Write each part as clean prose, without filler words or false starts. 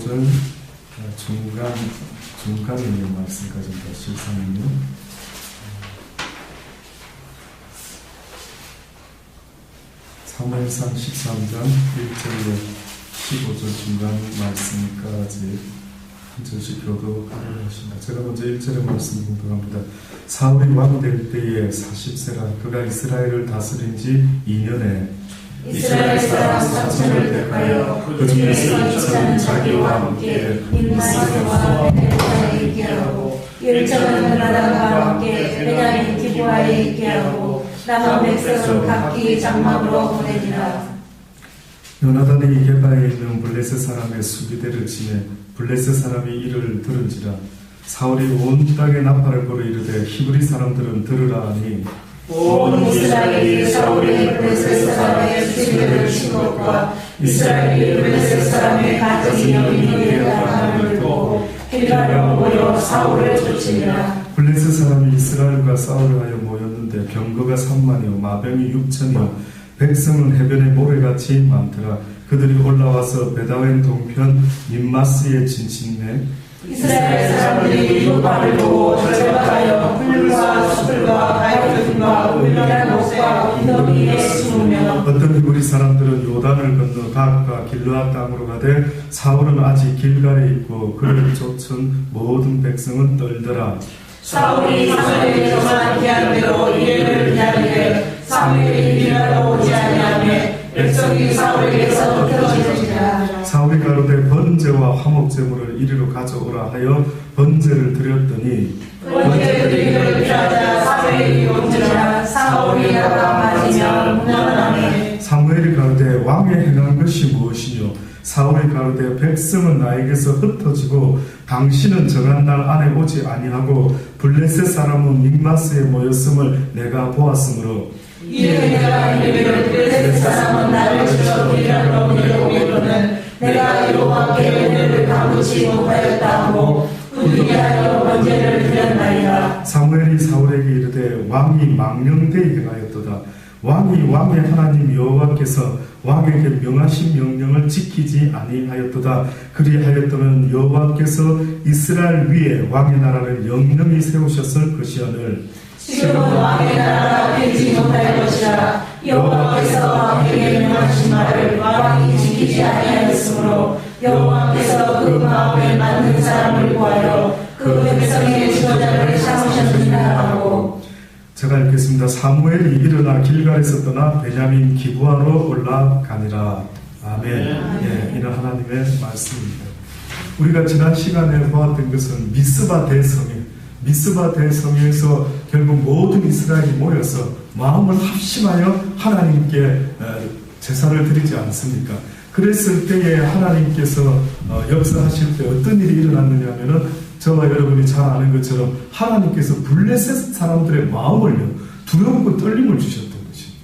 15절 중간에 있는 말씀까지입니다. 13님. 사무엘상 13장 1절로 15절 중간 말씀까지 한 절씩 교독하도록 하십니다. 제가 먼저 1절의 말씀 공독합니다. 사울이 왕이 될 때에 40세라 그가 이스라엘을 다스린 지 2년에 이스라엘 사람 4천을 택하여 그 중에서 2천은 자기와 함께 민마스와 베냐민에 있게 하고 1천은 나단과 함께 베냐민 기브아에 있게 하고 남은 백성을 각기 장막으로 보내니라. 요나단이 게바에 있는 블레셋 사람의 수비대를 치매 블레셋 사람이 이를 들은지라 사울이 온 땅에 나팔을 불어 이르되 히브리 사람들은 들으라 하니 온 이스라엘이 사울이 블레셋 사람의 수비대를 친 것과 이스라엘이 블레셋 사람의 가진 여인에게 나팔을 불고 길갈로 모여 사울을 쫓으니라. 블레셋 사람이 이스라엘과 싸우려 하여 모였는데 병거가 3만이요 마병이 6천이요 백성은 해변에 모래같이 많더라. 그들이 올라와서 베다웬 동편 림마스에 진침해 이스라엘 사람들이 유바를 보고 절박하여 풀과 숯불과 가야금과 울면한 옷과 웅덩이에 숨으며 어떤 히브리 사람들은 요단을 건너 갓과 길르앗 땅으로 가되 사울은 아직 길갈에 있고 그를 쫓은 모든 백성은 떨더라. 사울이 사무엘이 정한 기한대로 이를 기다리되 사무엘이 길갈로 오지 아니하며 백성이 사울에게서 흩어지니라. 사울이 가로되 번제와 화목제물을 이리로 가져오라 하여 번제를 드렸더니 번제를 드리기를 피하자 사무엘이 온지라 사울이 나가 빠지며 문화하매 사무엘이 가로되 왕의 행한 것이 무엇이뇨 사울이 가로되 백성은 나에게서 흩어지고 당신은 정한 날 안에 오지 아니하고 블레셋 사람은 믹마스에 모였음을 내가 보았으므로 이에 내가 이르기를 블레셋 사람은 나를 쳐 길갈로 밀어오기로는 내가 여호와께 은혜를 갚지 못하였다 하고 굳게 하여 번제를 드렸나이다. 사무엘이 사울에게 이르되 왕이 망령되게 하였도다. 왕이 왕의 하나님 여호와께서 왕에게 명하신 명령을 지키지 아니하였도다. 그리하였더면 여호와께서 이스라엘 위에 왕의 나라를 영영히 세우셨을 것이오늘 지금은 왕의 나라가 되지 못할 것이라. 여호와께서 왕에게 명하신 말을 왕이 지키지 아니하였으므로 여호와께서 그 마음에 맞는 사람을 구하여 그 백성의 지도자를 삼으셨느니라 하고. 제가 읽겠습니다. 사무엘이 일어나 길갈에서 떠나 베냐민 기브아로 올라가니라. 아멘. 예, 이는 하나님의 말씀입니다. 우리가 지난 시간에 보았던 것은 미스바 대성에서 결국 모든 이스라엘이 모여서 마음을 합심하여 하나님께 제사를 드리지 않습니까? 그랬을 때에 하나님께서 역사하실 때 어떤 일이 일어났느냐 하면은 저와 여러분이 잘 아는 것처럼 하나님께서 블레셋 사람들의 마음을요 두려움과 떨림을 주셨던 것입니다.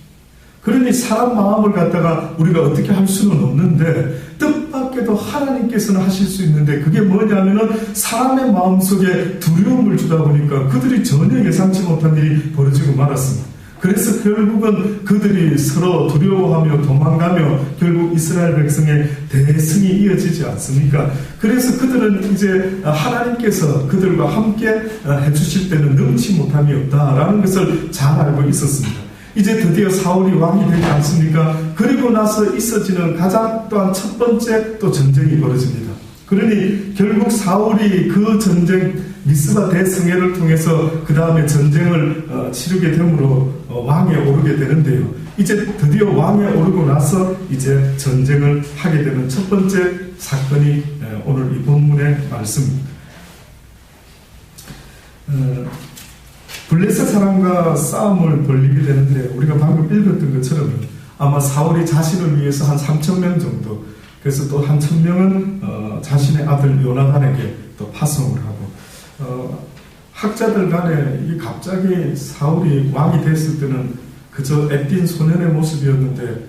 그러니 사람 마음을 갖다가 우리가 어떻게 할 수는 없는데 뜻밖에도 하나님께서는 하실 수 있는데 그게 뭐냐면은 사람의 마음속에 두려움을 주다 보니까 그들이 전혀 예상치 못한 일이 벌어지고 말았습니다. 그래서 결국은 그들이 서로 두려워하며 도망가며 결국 이스라엘 백성의 대승이 이어지지 않습니까? 그래서 그들은 이제 하나님께서 그들과 함께 해주실 때는 능치 못함이 없다라는 것을 잘 알고 있었습니다. 이제 드디어 사울이 왕이 되지 않습니까? 그리고 나서 있어지는 가장 또한 첫 번째 또 전쟁이 벌어집니다. 그러니 결국 사울이 그 전쟁 미스바 대성회를 통해서 그 다음에 전쟁을 치르게 되므로 왕에 오르게 되는데요. 이제 드디어 왕에 오르고 나서 이제 전쟁을 하게 되는 첫 번째 사건이 오늘 이 본문의 말씀입니다. 블레셋 사람과 싸움을 벌이게 되는데 우리가 방금 읽었던 것처럼 아마 사울이 자신을 위해서 한 3,000명 정도 그래서 또 한 1,000명은 자신의 아들 요나단에게 또 파송을 하고 학자들 간에 갑자기 사울이 왕이 됐을 때는 그저 애띤 소년의 모습이었는데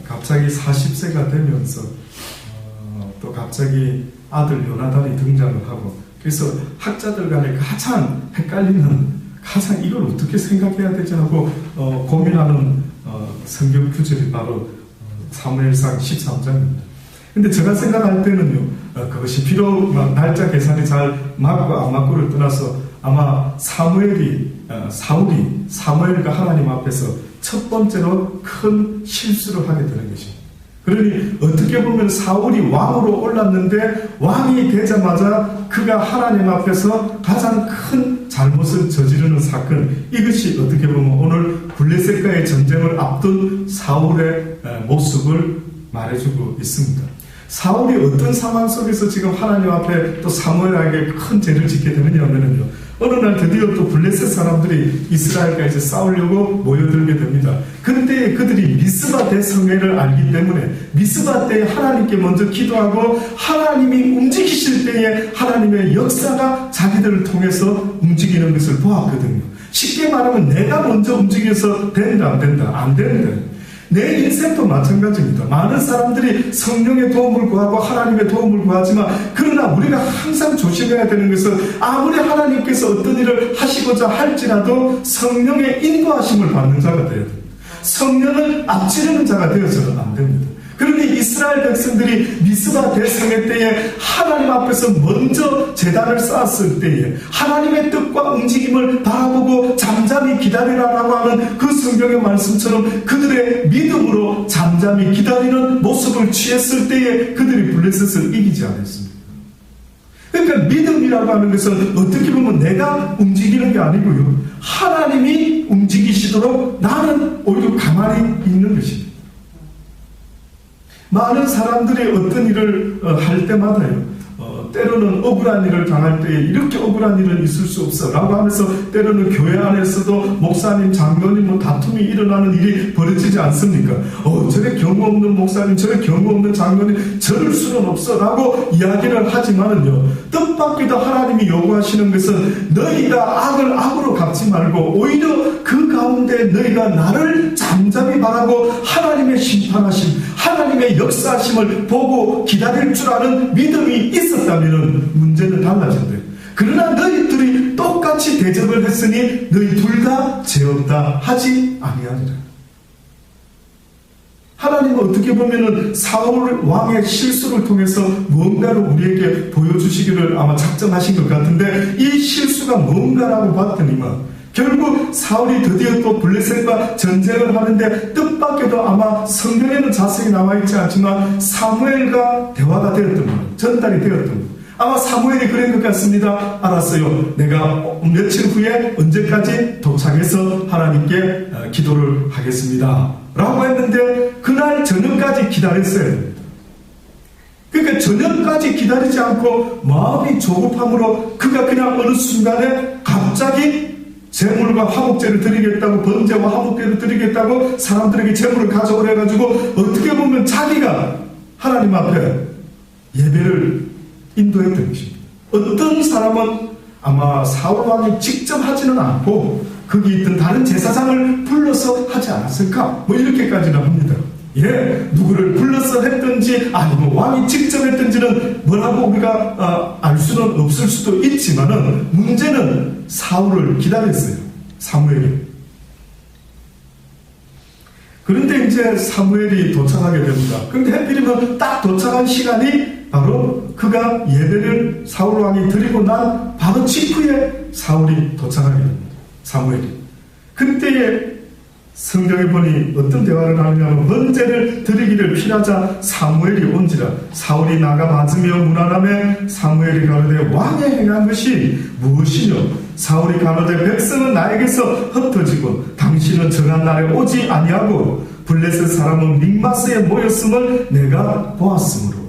갑자기 40세가 되면서 또 갑자기 아들 요나단이 등장을 하고 그래서 학자들 간에 가장 헷갈리는 가장 이걸 어떻게 생각해야 되지 하고 고민하는 성경 구절이 바로 사무엘상 13장입니다. 근데 제가 생각할 때는요 그것이 비록 날짜 계산이 잘 맞고 안 맞고를 떠나서 아마 사울이 사무엘과 하나님 앞에서 첫 번째로 큰 실수를 하게 되는 것입니다. 그러니 어떻게 보면 사울이 왕으로 올랐는데 왕이 되자마자 그가 하나님 앞에서 가장 큰 잘못을 저지르는 사건, 이것이 어떻게 보면 오늘 블레셋과의 전쟁을 앞둔 사울의 모습을 말해주고 있습니다. 사울이 어떤 상황 속에서 지금 하나님 앞에 또 사무엘에게 큰 죄를 짓게 되느냐 하면요, 어느 날 드디어 또 블레셋 사람들이 이스라엘과 이제 싸우려고 모여들게 됩니다. 그때 그들이 미스바 대성회를 알기 때문에 미스바 때에 하나님께 먼저 기도하고 하나님이 움직이실 때에 하나님의 역사가 자기들을 통해서 움직이는 것을 보았거든요. 쉽게 말하면 내가 먼저 움직여서 된다 안 된다? 안 된다. 내 인생도 마찬가지입니다. 많은 사람들이 성령의 도움을 구하고 하나님의 도움을 구하지만 그러나 우리가 항상 조심해야 되는 것은 아무리 하나님께서 어떤 일을 하시고자 할지라도 성령의 인도하심을 받는 자가 되어야 됩니다. 성령을 앞지르는 자가 되어서는 안 됩니다. 그런데 이스라엘 백성들이 미스바 대성회 때에 하나님 앞에서 먼저 제단을 쌓았을 때에 하나님의 뜻과 움직임을 바라보고 잠잠히 기다리라라고 하는 그 성경의 말씀처럼 그들의 믿음으로 잠잠히 기다리는 모습을 취했을 때에 그들이 블레셋을 이기지 않았습니다. 그러니까 믿음이라고 하는 것은 어떻게 보면 내가 움직이는 게 아니고요, 하나님이 움직이시도록 나는 오히려 가만히 있는 것입니다. 많은 사람들이 어떤 일을 할 때마다요, 때로는 억울한 일을 당할 때에 이렇게 억울한 일은 있을 수 없어 라고 하면서 때로는 교회 안에서도 목사님, 장로님 다툼이 일어나는 일이 벌어지지 않습니까? 저래 경우 없는 목사님, 저래 경우 없는 장로님, 저럴 수는 없어 라고 이야기를 하지만은요, 뜻밖에도 하나님이 요구하시는 것은 너희가 악을 악으로 갚지 말고 오히려 그 가운데 너희가 나를 잠잠히 바라고 하나님의 심판하심, 하나님의 역사하심을 보고 기다릴 줄 아는 믿음이 있었다면 문제는 달라진대. 그러나 너희들이 똑같이 대접을 했으니 너희 둘 다 죄 없다 하지 아니하리라. 하나님은 어떻게 보면은 사울 왕의 실수를 통해서 무언가를 우리에게 보여주시기를 아마 작정하신 것 같은데, 이 실수가 뭔가라고 봤더니만 결국 사울이 드디어 또 블레셋과 전쟁을 하는데 뜻밖에도 아마 성경에는 자세히 나와있지 않지만 사무엘과 대화가 되었던 것, 전달이 되었던 것. 아마 사무엘이 그런 것 같습니다. 알았어요. 내가 며칠 후에 언제까지 도착해서 하나님께 기도를 하겠습니다 라고 했는데 그날 저녁까지 기다렸어요. 그러니까 저녁까지 기다리지 않고 마음이 조급함으로 그가 그냥 어느 순간에 갑자기 재물과 화목제를 드리겠다고, 번제와 화목제를 드리겠다고 사람들에게 재물을 가져오라 해가지고 어떻게 보면 자기가 하나님 앞에 예배를 인도했던 것입니다. 어떤 사람은 아마 사울 왕이 직접 하지는 않고 거기 있던 다른 제사장을 불러서 하지 않았을까? 이렇게까지는 합니다. 누구를 불러서 했든지 아니면 왕이 직접 했든지는 뭐라고 우리가 알 수는 없을 수도 있지만은 문제는 사울을 기다렸어요. 사무엘이. 그런데 이제 사무엘이 도착하게 됩니다. 그런데 하필이면 딱 도착한 시간이 바로 그가 예배를 사울 왕이 드리고 난 바로 직후에 사울이 도착하게 됩니다. 사무엘이. 그때에 성경에 보니 어떤 대화를 하느냐면 번제를 드리기를 피하자 사무엘이 온지라 사울이 나가 맞으며 무난함에 사무엘이 가로되 왕의 행한 것이 무엇이뇨? 사울이 가로되 백성은 나에게서 흩어지고 당신은 정한 날에 오지 아니하고 블레셋 사람은 믹마스에 모였음을 내가 보았으므로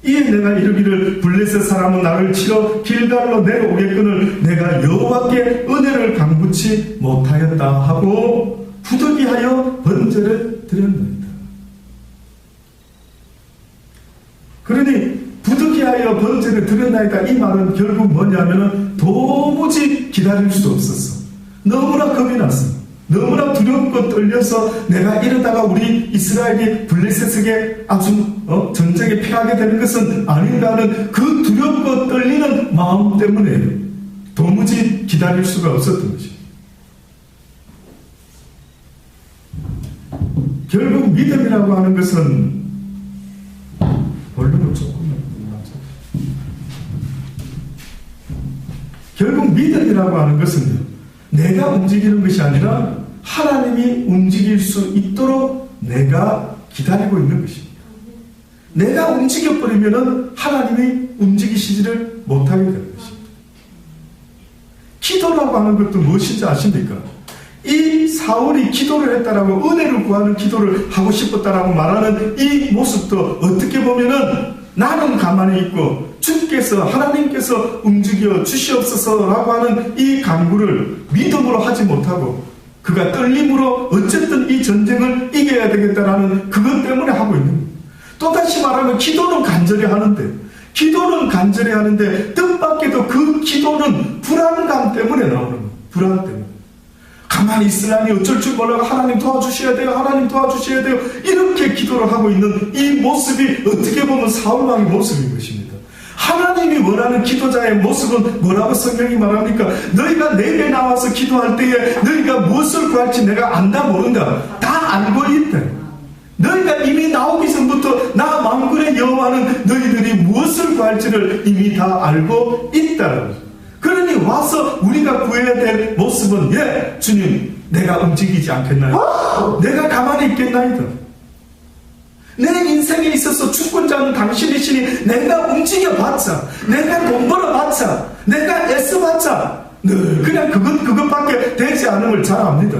이에 내가 이르기를 블레셋 사람은 나를 치러 길갈로 내려오겠거늘 내가 여호와께 은혜를 강구치 못하였다 하고 부득이하여 번제를 드렸느니라. 그러니 부득이하여 번제를 드렸나이다, 이 말은 결국 뭐냐면은 도무지 기다릴 수 없었어. 너무나 겁이 났어. 너무나 두렵고 떨려서 내가 이러다가 우리 이스라엘이 블레셋에게 아주 전쟁에 패하게 되는 것은 아닌가 하는 그 두렵고 떨리는 마음 때문에 도무지 기다릴 수가 없었던 것입니다. 결국 믿음이라고 하는 것은 볼륨을 조금만 결국 믿음이라고 하는 것은요, 내가 움직이는 것이 아니라 하나님이 움직일 수 있도록 내가 기다리고 있는 것입니다. 내가 움직여버리면 하나님이 움직이시지를 못하게 되는 것입니다. 기도라고 하는 것도 무엇인지 아십니까? 이 사울이 기도를 했다라고, 은혜를 구하는 기도를 하고 싶었다라고 말하는 이 모습도 어떻게 보면은 나는 가만히 있고 주께서, 하나님께서 움직여 주시옵소서라고 하는 이 간구를 믿음으로 하지 못하고 그가 떨림으로 어쨌든 이 전쟁을 이겨야 되겠다라는 그것 때문에 하고 있는 거예요. 또다시 말하면 기도는 간절히 하는데 뜻밖에도 그 기도는 불안감 때문에 나오는 거예요. 불안 때문에. 가만히 있으라니 어쩔 줄 몰라고 하나님 도와주셔야 돼요. 하나님 도와주셔야 돼요. 이렇게 기도를 하고 있는 이 모습이 어떻게 보면 사울왕의 모습인 것입니다. 하나님이 원하는 기도자의 모습은 뭐라고 성경이 말합니까? 너희가 내게 나와서 기도할 때에 너희가 무엇을 구할지 내가 안다 모른다. 다 알고 있다. 너희가 이미 나오기 전부터 나 만군의 여호와는 너희들이 무엇을 구할지를 이미 다 알고 있다라는 거죠. 그러니 와서 우리가 구해야 될 모습은, 예, 주님, 내가 움직이지 않겠나요? 내가 가만히 있겠나이다. 내 인생에 있어서 주권자는 당신이시니 내가 움직여봤자, 내가 돈 벌어봤자, 내가 애써봤자 늘 그냥 그것밖에 되지 않음을 잘 압니다.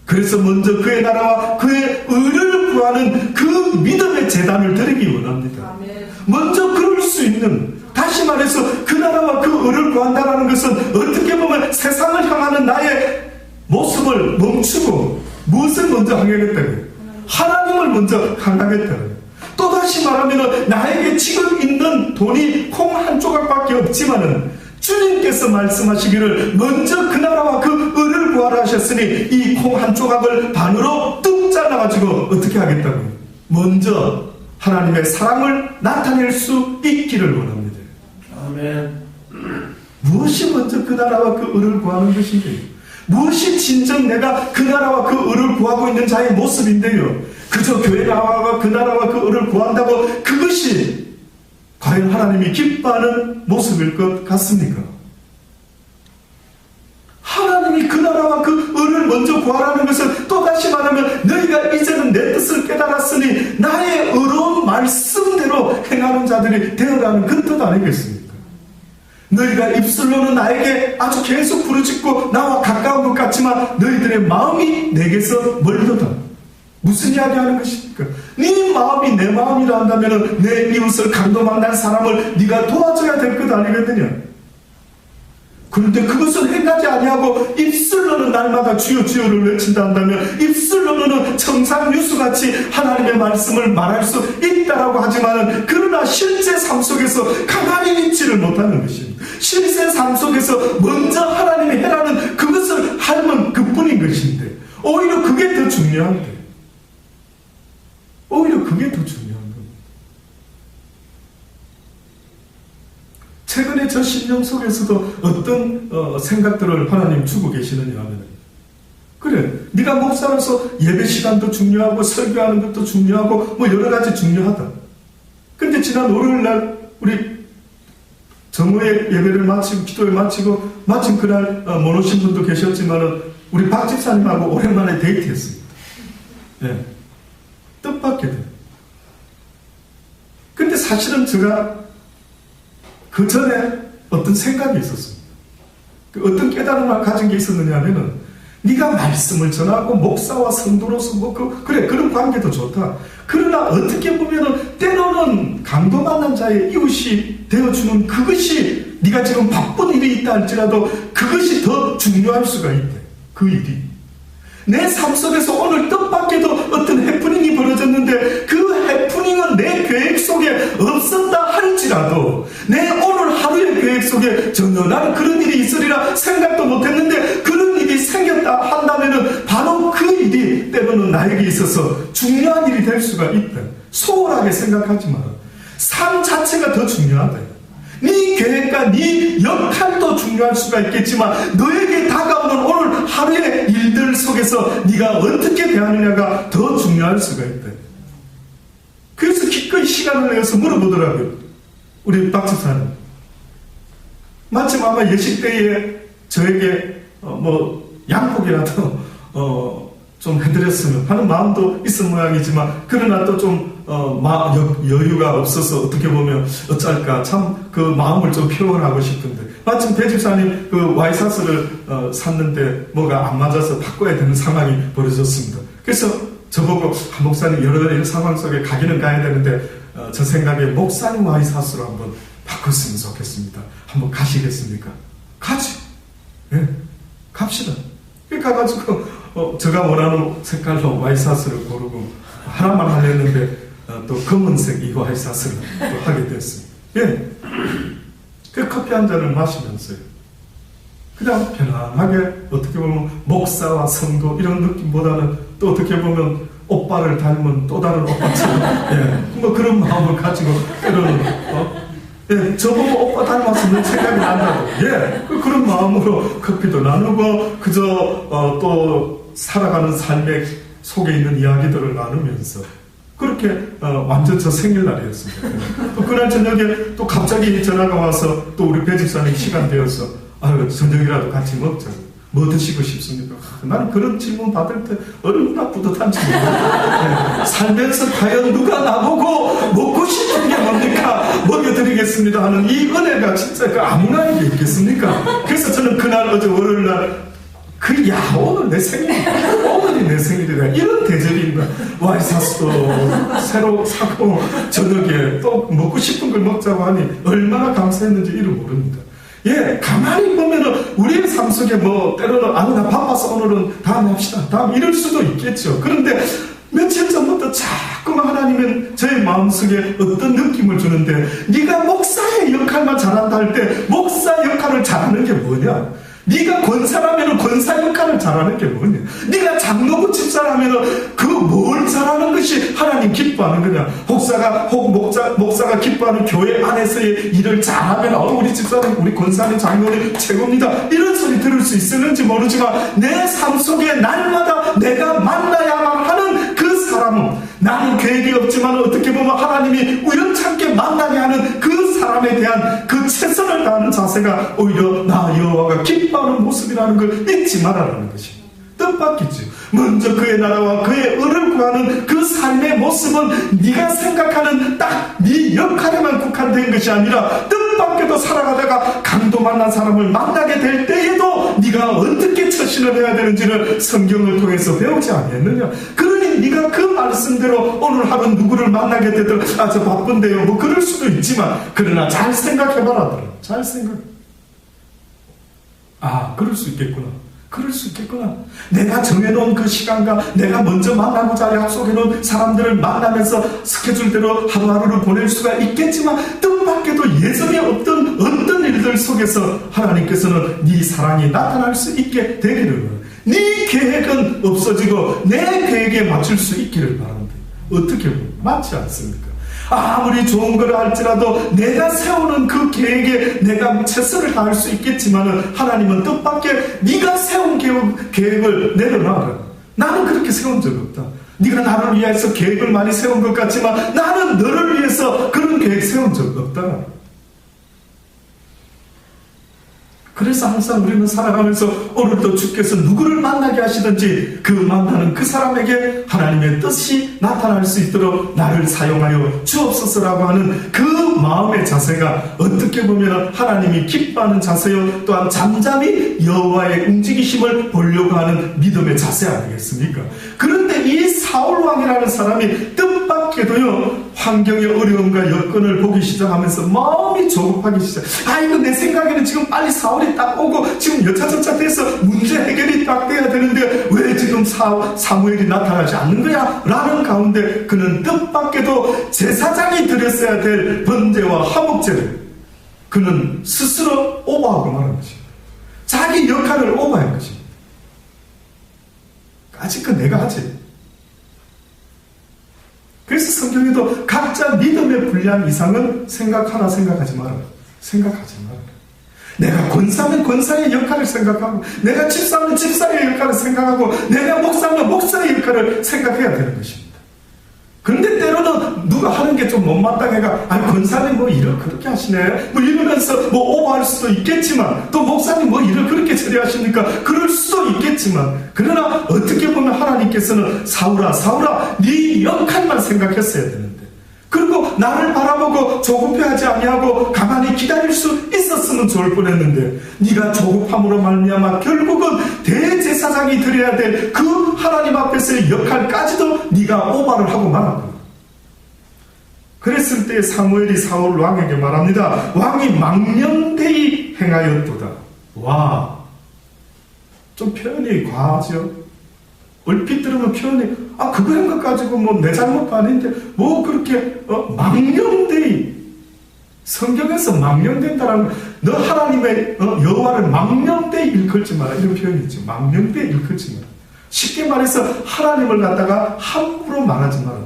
그래서 먼저 그의 나라와 그의 의를 구하는 그 믿음의 제단을 드리기 원합니다. 먼저 그럴 수 있는, 다시 말해서 그 나라와 그 의를 구한다는 것은 어떻게 보면 세상을 향하는 나의 모습을 멈추고 무엇을 먼저 하겠다고요? 하나님을 먼저 향하겠다고요. 또다시 말하면 나에게 지금 있는 돈이 콩 한 조각밖에 없지만은 주님께서 말씀하시기를 먼저 그 나라와 그 의를 구하라 하셨으니 이 콩 한 조각을 반으로 뚝 잘라가지고 어떻게 하겠다고요? 먼저 하나님의 사랑을 나타낼 수 있기를 원합니다. 아멘. 무엇이 먼저 그 나라와 그 의를 구하는 것인데요? 무엇이 진정 내가 그 나라와 그 의를 구하고 있는 자의 모습인데요? 그저 교회 나와가 그 나라와 그 의를 구한다고 그것이 과연 하나님이 기뻐하는 모습일 것 같습니까? 하나님이 그 나라와 그 의를 먼저 구하라는 것은 또다시 말하면 너희가 이제는 내 뜻을 깨달았으니 나의 의로운 말씀대로 행하는 자들이 되어라는 그 뜻 아니겠습니까? 너희가 입술로는 나에게 아주 계속 부르짖고 나와 가까운 것 같지만 너희들의 마음이 내게서 멀도다. 무슨 이야기 하는 것입니까? 네 마음이 내 마음이라 한다면 내 이웃을 강도 만난 사람을 네가 도와줘야 될 것 아니겠느냐? 그런데 그것을 행하지 아니하고 입술로는 날마다 주여 주여를 외친다 한다면 입술로는 청산유수같이 하나님의 말씀을 말할 수 있다라고 하지만 그러나 실제 삶 속에서 가만히 있지를 못하는 것입니다. 실제 삶 속에서 먼저 하나님이 해라는 그것을 하면 그뿐인 것인데 오히려 그게 더 중요한데 최근에 저 심령 속에서도 어떤 생각들을 하나님 주고 계시느냐 하면, 그래, 네가 목사로서 예배 시간도 중요하고 설교하는 것도 중요하고 뭐 여러 가지 중요하다. 근데 지난 월요일날 우리 정오의 예배를 마치고 기도를 마친 그날 못 오신 분도 계셨지만은 우리 박 집사님하고 오랜만에 데이트했습니다. 예, 뜻밖에도. 근데 사실은 제가 그 전에 어떤 생각이 있었습니다. 어떤 깨달음을 가진 게 있었느냐 하면은 네가 말씀을 전하고 목사와 성도로서 그래 그런 관계도 좋다. 그러나 어떻게 보면은 때로는 강도 만난 자의 이웃이 되어주는 그것이 네가 지금 바쁜 일이 있다 할지라도 그것이 더 중요할 수가 있대. 그 일이. 내 삶 속에서 오늘 뜻밖에도 어떤 해프닝이 벌어졌는데 그 해프닝은 내 계획 속에 없었다 할지라도 내 오늘 하루의 계획 속에 전혀 나는 그런 일이 있으리라 생각도 못했는데 그런 일이 생겼다 한다면은 바로 그 일이 때로는 나에게 있어서 중요한 일이 될 수가 있다. 소홀하게 생각하지 마라. 삶 자체가 더 중요하다. 네 계획과 네 역할도 중요할 수가 있겠지만 너에게 다가오는 오늘 하루의 일들 속에서 네가 어떻게 대하느냐가 더 중요할 수가 있다. 그래서 기꺼이 시간을 내서 물어보더라고요. 우리 박 집사님. 마침 아마 예식 때에 저에게 양복이라도 좀 해드렸으면 하는 마음도 있은 모양이지만, 그러나 또 좀 여유가 없어서 어떻게 보면 어쩔까 참 그 마음을 좀 표현하고 싶은데, 마침 배집사님 그 와이셔츠를 샀는데 뭐가 안 맞아서 바꿔야 되는 상황이 벌어졌습니다. 그래서 저보고 목사님 여러 이런 상황 속에 가기는 가야 되는데 저 생각에 목사님 와이셔츠로 한번 바꿨으면 좋겠습니다. 한번 가시겠습니까? 가지. 예, 갑시다. 가가지고 제가 원하는 색깔로 와이셔츠를 고르고 하나만 하려는데 또 검은색 이 와이셔츠를 또 하게 됐습니다. 예, 그 커피 한 잔을 마시면서요, 그냥 편안하게, 어떻게 보면 목사와 성도 이런 느낌보다는 또 어떻게 보면 오빠를 닮은 또 다른 오빠처럼 예, 그런 마음을 가지고 때로는 예, 저보고 오빠 닮았으면 생각이 난다고, 예, 그런 마음으로 커피도 나누고 그저 또 살아가는 삶의 속에 있는 이야기들을 나누면서 그렇게 완전 저 생일날이었습니다. 또 그날 저녁에 또 갑자기 전화가 와서 또 우리 배집사님 시간 되어서 저녁이라도 같이 먹자. 뭐 드시고 싶습니까? 나는 그런 질문 받을 때 얼마나 뿌듯한지 모르겠어요. 살면서 과연 누가 나보고 먹고 싶은 게 뭡니까? 먹여드리겠습니다 하는 이 은혜가 진짜 그 아무나에게 있겠습니까? 그래서 저는 그날 어제 월요일날 오늘 내 생일, 오늘이 내 생일이다, 이런 대접입니다. 와이셔츠도 새로 사고 저녁에 또 먹고 싶은 걸 먹자고 하니 얼마나 감사했는지 이를 모릅니다. 예, 가만히 보면은 우리의 삶 속에 때로는 나 바빠서 오늘은 다음에 합시다, 다음 이럴 수도 있겠죠. 그런데 며칠 전부터 자꾸만 하나님은 저의 마음속에 어떤 느낌을 주는데, 네가 목사의 역할만 잘한다 할 때 목사 역할을 잘하는 게 뭐냐? 네가 권사라면 권사 역할을 잘하는 게 뭐냐? 네가 장로부 집사라면 그 뭘 잘하는 것이 하나님 기뻐하는 거냐? 목사가 기뻐하는 교회 안에서의 일을 잘하면 우리 집사님, 우리 권사님, 장로님 최고입니다, 이런 소리 들을 수 있었는지 모르지만, 내 삶 속에 날마다 내가 만나야만 하는 그 사람은, 나는 계획이 없지만 어떻게 보면 하나님이 우연찮게 만나게 하는 그 사람에 대한 그 최선을 다하는 자세가 오히려 나 여호와가 기뻐하는 모습이라는 걸 잊지 말아라는 것입니다. 뜻밖이죠. 먼저 그의 나라와 그의 의를 구하는 그 삶의 모습은 네가 생각하는 딱 네 역할에만 국한된 것이 아니라, 뜻밖에도 살아가다가 강도 만난 사람을 만나게 될 때에도 네가 어떻게 처신을 해야 되는지를 성경을 통해서 배우지 않았느냐? 그러니 네가 그 말씀대로 오늘 하루 누구를 만나게 되더라도 저 바쁜데요, 그럴 수도 있지만, 그러나 잘 생각해봐라. 잘 생각해. 그럴 수 있겠구나. 그럴 수 있겠구나. 내가 정해놓은 그 시간과 내가 먼저 만나고자 약속해놓은 사람들을 만나면서 스케줄대로 하루하루를 보낼 수가 있겠지만, 뜻밖에도 예정에 없던 어떤 일들 속에서 하나님께서는 네 사랑이 나타날 수 있게 되기를, 네 계획은 없어지고 내 계획에 맞출 수 있기를 바랍니다. 어떻게 보면 맞지 않습니까? 아무리 좋은 걸 할지라도 내가 세우는 그 계획에 내가 최선을 다할 수 있겠지만, 하나님은 뜻밖의 네가 세운 계획을 내려놔라. 나는 그렇게 세운 적 없다. 네가 나를 위해서 계획을 많이 세운 것 같지만 나는 너를 위해서 그런 계획 세운 적 없다. 그래서 항상 우리는 살아가면서 오늘도 주께서 누구를 만나게 하시든지 그 만나는 그 사람에게 하나님의 뜻이 나타날 수 있도록 나를 사용하여 주옵소서라고 하는 그 마음의 자세가 어떻게 보면 하나님이 기뻐하는 자세요, 또한 잠잠히 여호와의 움직이심을 보려고 하는 믿음의 자세 아니겠습니까? 그런데 이 사울왕이라는 사람이 뜻밖에도요, 환경의 어려움과 여건을 보기 시작하면서 마음이 조급하기 시작. 이거 내 생각에는 지금 빨리 사울이 딱 오고 지금 여차저차 돼서 문제 해결이 딱 돼야 되는데 왜 지금 사무엘이 나타나지 않는 거야? 라는 가운데 그는 뜻밖에도 제사장이 드렸어야 될 번제와 화목제를 그는 스스로 오버하고 말한 것입니다. 자기 역할을 오버한 것입니다. 아직 그 내가 하지. 그래서 성경에도 각자 믿음의 분량 이상은 생각하지 마라. 생각하지 마라. 내가 권사면 권사의 역할을 생각하고, 내가 집사면 집사의 역할을 생각하고, 내가 목사면 목사의 역할을 생각해야 되는 것입니다. 근데 때로는 누가 하는 게 좀 못마땅해가 아니 권사님 뭐 일을 그렇게 하시네 뭐 이러면서 뭐 오버할 수도 있겠지만 또 목사님 뭐 일을 그렇게 처리하십니까 그럴 수도 있겠지만 그러나 어떻게 보면 하나님께서는 사울아 네 역할만 생각했어야 되는데 그리고 나를 바라보고 조급해하지 아니하고 가만히 기다릴 수 있었으면 좋을 뻔했는데 네가 조급함으로 말미암아 결국은 대제사장이 드려야 될 그 하나님 앞에서의 역할까지도 네가 오바를 하고 말았구나. 그랬을 때 사무엘이 사울 왕에게 말합니다. 왕이 망령되이 행하였도다. 와, 좀 표현이 과하죠. 얼핏 들으면 표현이 그거 한 것 가지고 뭐 내 잘못도 아닌데 뭐 그렇게 망령되이 성경에서 망령된다라는 너 하나님의 여호와를 망령되이 일컬지 마라 이런 표현이 있죠. 망령되이 일컬지 마라. 쉽게 말해서 하나님을 갖다가 함부로 말하지 마라.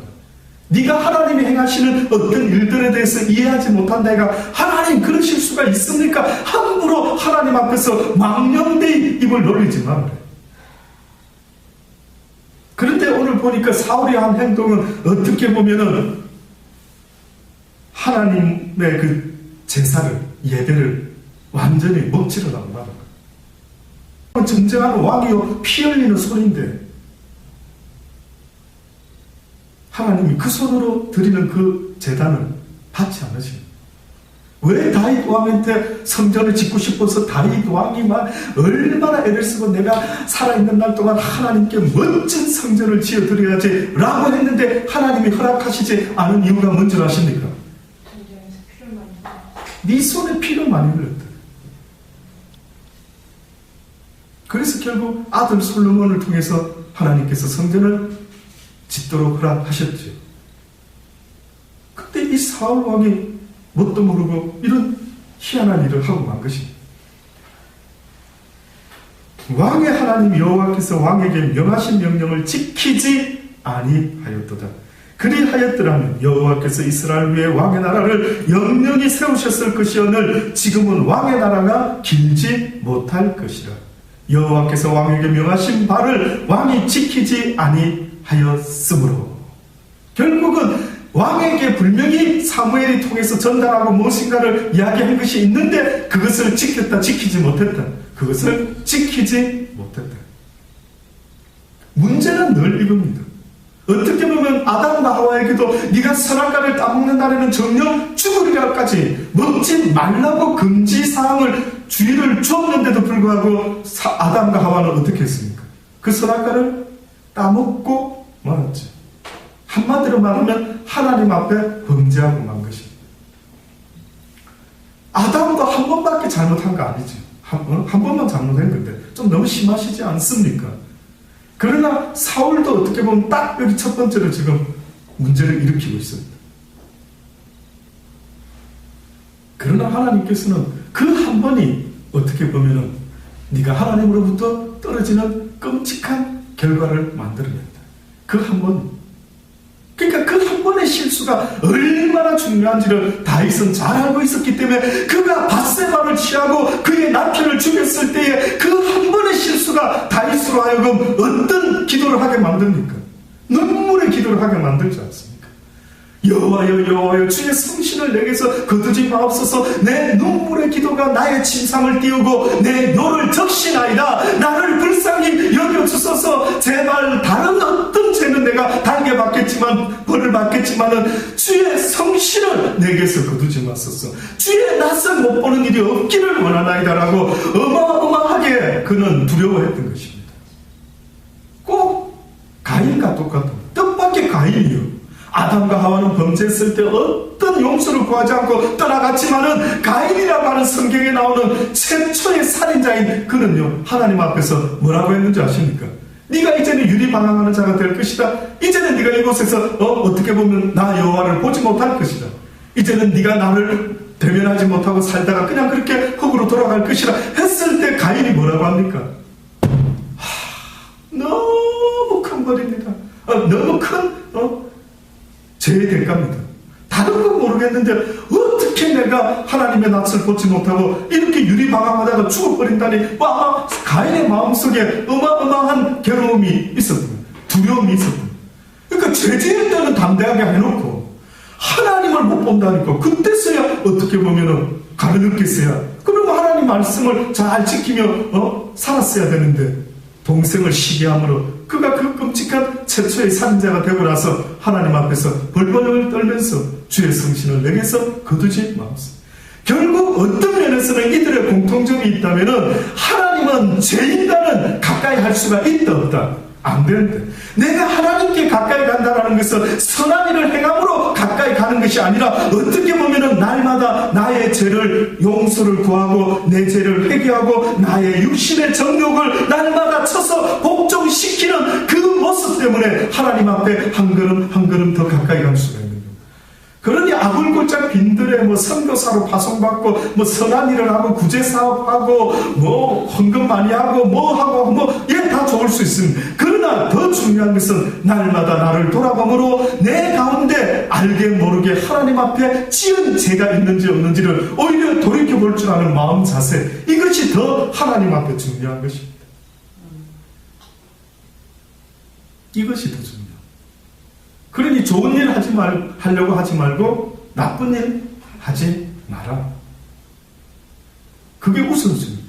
네가 하나님이 행하시는 어떤 일들에 대해서 이해하지 못한다 해가 하나님 그러실 수가 있습니까? 함부로 하나님 앞에서 망령되이 입을 놀리지 마라. 그런데 오늘 보니까 사울이 한 행동은 어떻게 보면은 하나님의 그 제사를 예배를 완전히 먹지를 않는다는 거예요. 정정한 왕이요 피 흘리는 손인데 하나님이 그 손으로 드리는 그 제단을 받지 않으십니다. 왜 다윗 왕한테 성전을 짓고 싶어서 다윗 왕이 막 얼마나 애를 쓰고 내가 살아있는 날 동안 하나님께 멋진 성전을 지어드려야지 라고 했는데 하나님이 허락하시지 않은 이유가 뭔지 아십니까? 네 손에 피를 많이 흘렸다. 그래서 결국 아들 솔로몬을 통해서 하나님께서 성전을 짓도록 허락하셨죠. 그때 이 사울 왕이 뭣도 모르고 이런 희한한 일을 하고 만 것입니다. 왕의 하나님 여호와께서 왕에게 명하신 명령을 지키지 아니하였도다. 그리하였더라면 여호와께서 이스라엘 위에 왕의 나라를 영영히 세우셨을 것이오늘 지금은 왕의 나라가 길지 못할 것이라. 여호와께서 왕에게 명하신 바를 왕이 지키지 아니하였으므로 결국은 왕에게 분명히 사무엘이 통해서 전달하고 무엇인가를 이야기한 것이 있는데 그것을 지켰다 지키지 못했다. 그것을 지키지 못했다. 문제는 늘 이겁니다. 어떻게 보면 아담과 하와에게도 네가 선악과를 따먹는 날에는 정녕 죽으리라까지 먹지 말라고 금지사항을 주의를 주었는데도 불구하고 아담과 하와는 어떻게 했습니까? 그 선악과를 따먹고 말았죠. 한마디로 말하면 하나님 앞에 범죄하고 만 것입니다. 아담도 한 번밖에 잘못한 거 아니죠. 한 번만 잘못한 건데 좀 너무 심하시지 않습니까? 그러나 사울도 어떻게 보면 딱 여기 첫 번째로 지금 문제를 일으키고 있습니다. 그러나 하나님께서는 그 한 번이 어떻게 보면은 네가 하나님으로부터 떨어지는 끔찍한 결과를 만들어낸다. 그 한 번. 그러니까 그 한 번의 실수가 얼마나 중요한지를 다윗은 잘 알고 있었기 때문에 그가 밧세바를 취하고 그의 남편을 죽였을 때에 그 한 번의 실수가 다윗으로 하여금 어떤 기도를 하게 만듭니까? 눈물의 기도를 하게 만들지 않습니까? 여호와여 여호와여 주의 성신을 내게서 거두지 마옵소서. 내 눈물의 기도가 나의 침상을 띄우고 내 뇨를 적시나이다. 나를 불쌍히 여겨주소서. 제발 다른 어떤 죄는 내가 달게 받겠지만 벌을 받겠지만은 주의 성신을 내게서 거두지 마소서. 주의 낯을 못 보는 일이 없기를 원하나이다라고 어마어마하게 그는 두려워했던 것입니다. 꼭 가인과 똑같은 뜻밖의 가인이요. 아담과 하와는 범죄했을 때 어떤 용서를 구하지 않고 떠나갔지만은 가인이라고 하는 성경에 나오는 최초의 살인자인 그는요 하나님 앞에서 뭐라고 했는지 아십니까? 네가 이제는 유리방황하는 자가 될 것이다. 이제는 네가 이곳에서 어떻게 보면 나 여호와를 보지 못할 것이다. 이제는 네가 나를 대면하지 못하고 살다가 그냥 그렇게 흙으로 돌아갈 것이라 했을 때 가인이 뭐라고 합니까? 너무 큰 벌입니다. 너무 큰 죄의 대가입니다. 다른 건 모르겠는데 어떻게 내가 하나님의 낯을 보지 못하고 이렇게 유리방황하다가 죽어버린다니 아마 가인의 마음속에 어마어마한 괴로움이 있었던 거예요. 두려움이 있었던 거예요. 그러니까 죄지을 때는 담대하게 해놓고 하나님을 못 본다니까 그때서야 어떻게 보면은 가르느꼈어야 그러면 하나님 말씀을 잘 지키며 살았어야 되는데 동생을 시기함으로 그가 그 끔찍한 최초의 살인자가 되고 나서 하나님 앞에서 벌벌 떨면서 주의 성신을 내게서 거두지 마옵소서. 결국 어떤 면에서는 이들의 공통점이 있다면은 하나님은 죄인과는 가까이 할 수가 있다 없다? 안 되는데 내가 하나님께 가까이 간다는 것은 선한 일을 행함으로 가까이 가는 것이 아니라 어떻게 보면은 날마다 나의 죄를 용서를 구하고 내 죄를 회개하고 나의 육신의 정욕을 날마다 쳐서 복종시키는 그 모습 때문에 하나님 앞에 한 걸음 한 걸음 더 가까이 갈 수가 있는 거예요. 그러니 아굴골짝 빈들에 선교사로 파송받고 선한 일을 하고 구제사업하고 헌금 많이 하고 다 좋을 수 있습니다. 그러나 더 중요한 것은 날마다 나를 돌아보므로 내 가운데 알게 모르게 하나님 앞에 지은 죄가 있는지 없는지를 오히려 돌이켜볼 줄 아는 마음 자세, 이것이 더 하나님 앞에 중요한 것입니다. 이것이 더 중요합니다. 그러니 좋은 일 하려고 하지 말고 나쁜 일 하지 마라. 그게 우선순위.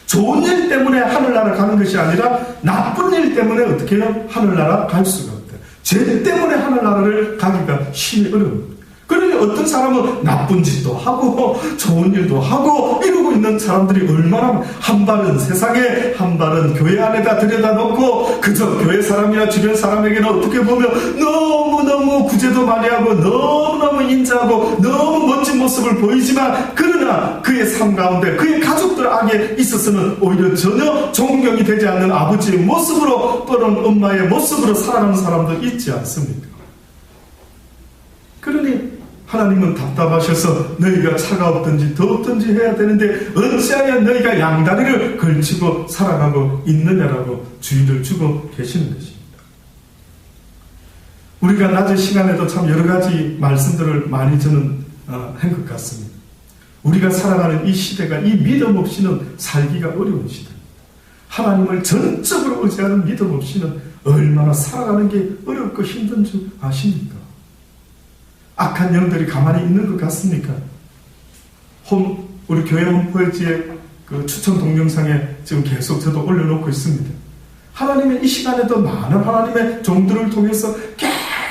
좋은 일 때문에 하늘나라 가는 것이 아니라 나쁜 일 때문에 어떻게 해요? 하늘나라 갈 수가 없다. 죄 때문에 하늘나라를 가기가 힘이 어려운. 그러니 어떤 사람은 나쁜 짓도 하고 좋은 일도 하고 이러고 있는 사람들이 얼마나 한 발은 세상에 한 발은 교회 안에다 들여다놓고 그저 교회 사람이나 주변 사람에게는 어떻게 보면 너무너무 구제도 많이 하고 너무너무 인자하고 너무 멋진 모습을 보이지만 그러나 그의 삶 가운데 그의 가족들에게 있어서는 오히려 전혀 존경이 되지 않는 아버지의 모습으로 또는 엄마의 모습으로 살아가는 사람도 있지 않습니까? 그러니 하나님은 답답하셔서 너희가 차가 없든지 더웠든지 해야 되는데 어찌하여 너희가 양다리를 걸치고 살아가고 있느냐라고 주의를 주고 계시는 것입니다. 우리가 낮의 시간에도 참 여러 가지 말씀들을 많이 저는 한 것 같습니다. 우리가 살아가는 이 시대가 이 믿음 없이는 살기가 어려운 시대. 하나님을 전적으로 의지하는 믿음 없이는 얼마나 살아가는 게 어렵고 힘든 줄 아십니까? 악한 영들이 가만히 있는 것 같습니까? 우리 교회 홈페이지에 그 추천 동영상에 지금 계속 저도 올려놓고 있습니다. 하나님의 이 시간에도 많은 하나님의 종들을 통해서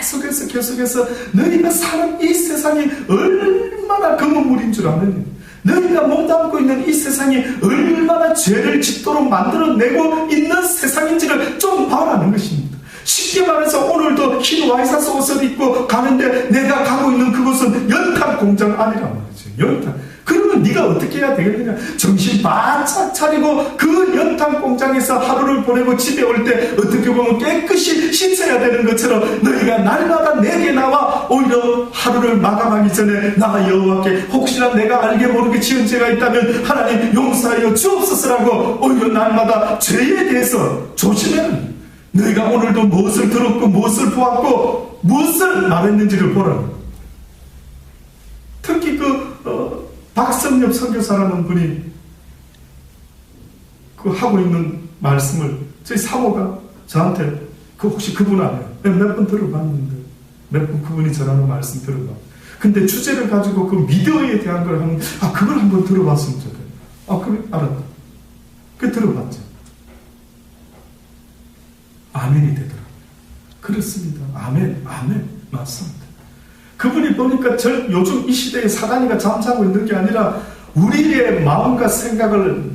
계속해서 너희가 사는 이 세상이 얼마나 금은물인 줄 아느냐, 너희가 몸담고 있는 이 세상이 얼마나 죄를 짓도록 만들어내고 있는 세상인지를 좀 봐라는 것입니다. 쉽게 말해서 오늘도 흰 와이셔츠 옷을 입고 가는데 내가 가고 있는 그곳은 연탄 공장 아니란 말이죠. 연탄. 그러면 네가 어떻게 해야 되겠느냐? 정신 바짝 차리고 그 연탄 공장에서 하루를 보내고 집에 올 때 어떻게 보면 깨끗이 씻어야 되는 것처럼 너희가 날마다 내게 나와 오히려 하루를 마감하기 전에 나 여호와께 혹시나 내가 알게 모르게 지은 죄가 있다면 하나님 용서하여 주옵소서라고 오히려 날마다 죄에 대해서 조심해야 합니다. 너희가 오늘도 무엇을 들었고 무엇을 보았고 무엇을 말했는지를 보라. 특히 박성엽 선교사라는 분이 하고 있는 말씀을 저희 사모가 저한테 혹시 그분 아니에요? 몇 번 들어봤는데 몇 번 그분이 전하는 말씀 들어봐. 근데 주제를 가지고 그 미디어에 대한 걸 하면 그걸 한번 들어봤으면 좋겠다. 그래 알았다. 그 들어봤죠. 아멘이 되더라. 그렇습니다. 아멘 맞습니다. 그분이 보니까 요즘 이 시대에 사단이가 잠자고 있는 게 아니라 우리의 마음과 생각을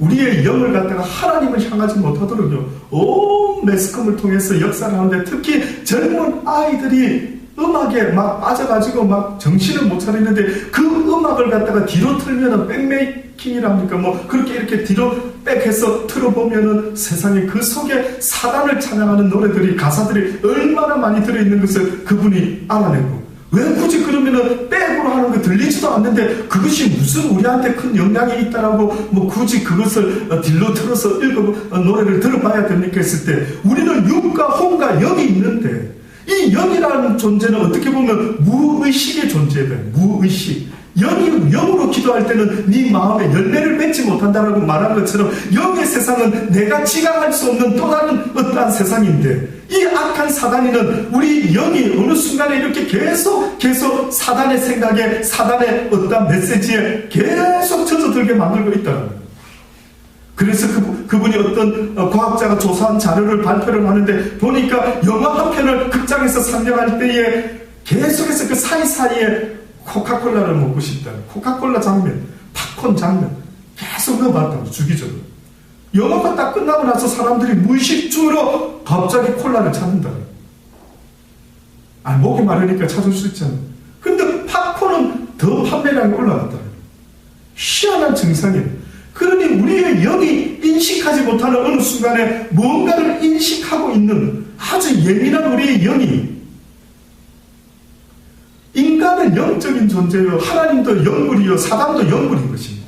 우리의 영을 갖다가 하나님을 향하지 못하도록요 온 매스컴을 통해서 역사를 하는데 특히 젊은 아이들이 음악에 막 빠져가지고 막 정신을 못 차리는데 그 음악을 갖다가 뒤로 틀면은 백메이킹이랍니까? 그렇게 이렇게 뒤로 백해서 틀어보면은 세상에 그 속에 사단을 찬양하는 노래들이 가사들이 얼마나 많이 들어있는 것을 그분이 알아내고 왜 굳이 그러면은 백으로 하는 거 들리지도 않는데 그것이 무슨 우리한테 큰 영향이 있다라고 굳이 그것을 딜로 틀어서 노래를 들어봐야 됩니까 했을 때 우리는 육과 혼과 영이 있는데 이 영이라는 존재는 어떻게 보면 무의식의 존재다. 무의식. 영으로 기도할 때는 네 마음에 열매를 맺지 못한다라고 말한 것처럼 영의 세상은 내가 지각할 수 없는 또 다른 어떠한 세상인데 이 악한 사단이는 우리 영이 어느 순간에 이렇게 계속 사단의 생각에, 사단의 어떤 메시지에 계속 젖어들게 만들고 있다는 거예요. 그래서 그분이 어떤 과학자가 조사한 자료를 발표를 하는데 보니까 영화 한 편을 극장에서 상영할 때에 계속해서 그 사이사이에 코카콜라를 먹고 싶다. 코카콜라 장면, 팝콘 장면 계속 넣어봤다고, 주기적으로. 영화가 딱 끝나고 나서 사람들이 무의식적으로 갑자기 콜라를 찾는다. 목이 마르니까 찾을 수 있잖아요. 근데 팝콘은 더 판매량이 올라갔다. 희한한 증상이에요. 그러니 우리의 영이 인식하지 못하는 어느 순간에 뭔가를 인식하고 있는 아주 예민한 우리의 영이, 인간은 영적인 존재요, 하나님도 영물이요, 사단도 영물인 것입니다.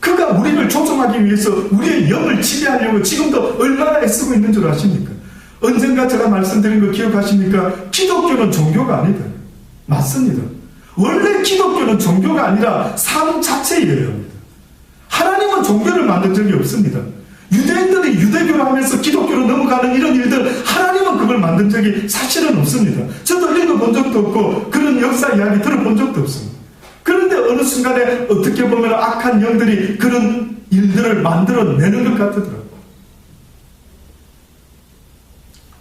그가 우리를 조종하기 위해서 우리의 영을 지배하려고 지금도 얼마나 애쓰고 있는 줄 아십니까? 언젠가 제가 말씀드린 거 기억하십니까? 기독교는 종교가 아니다. 맞습니다. 원래 기독교는 종교가 아니라 삶 자체예요. 하나님은 종교를 만든 적이 없습니다. 유대인들이 유대교를 하면서 기독교로 넘어가는 이런 일들, 하나님은 그걸 만든 적이 사실은 없습니다. 저도 읽어본 적도 없고 그런 역사 이야기 들어본 적도 없습니다. 그런데 어느 순간에 어떻게 보면 악한 영들이 그런 일들을 만들어내는 것 같더라고요.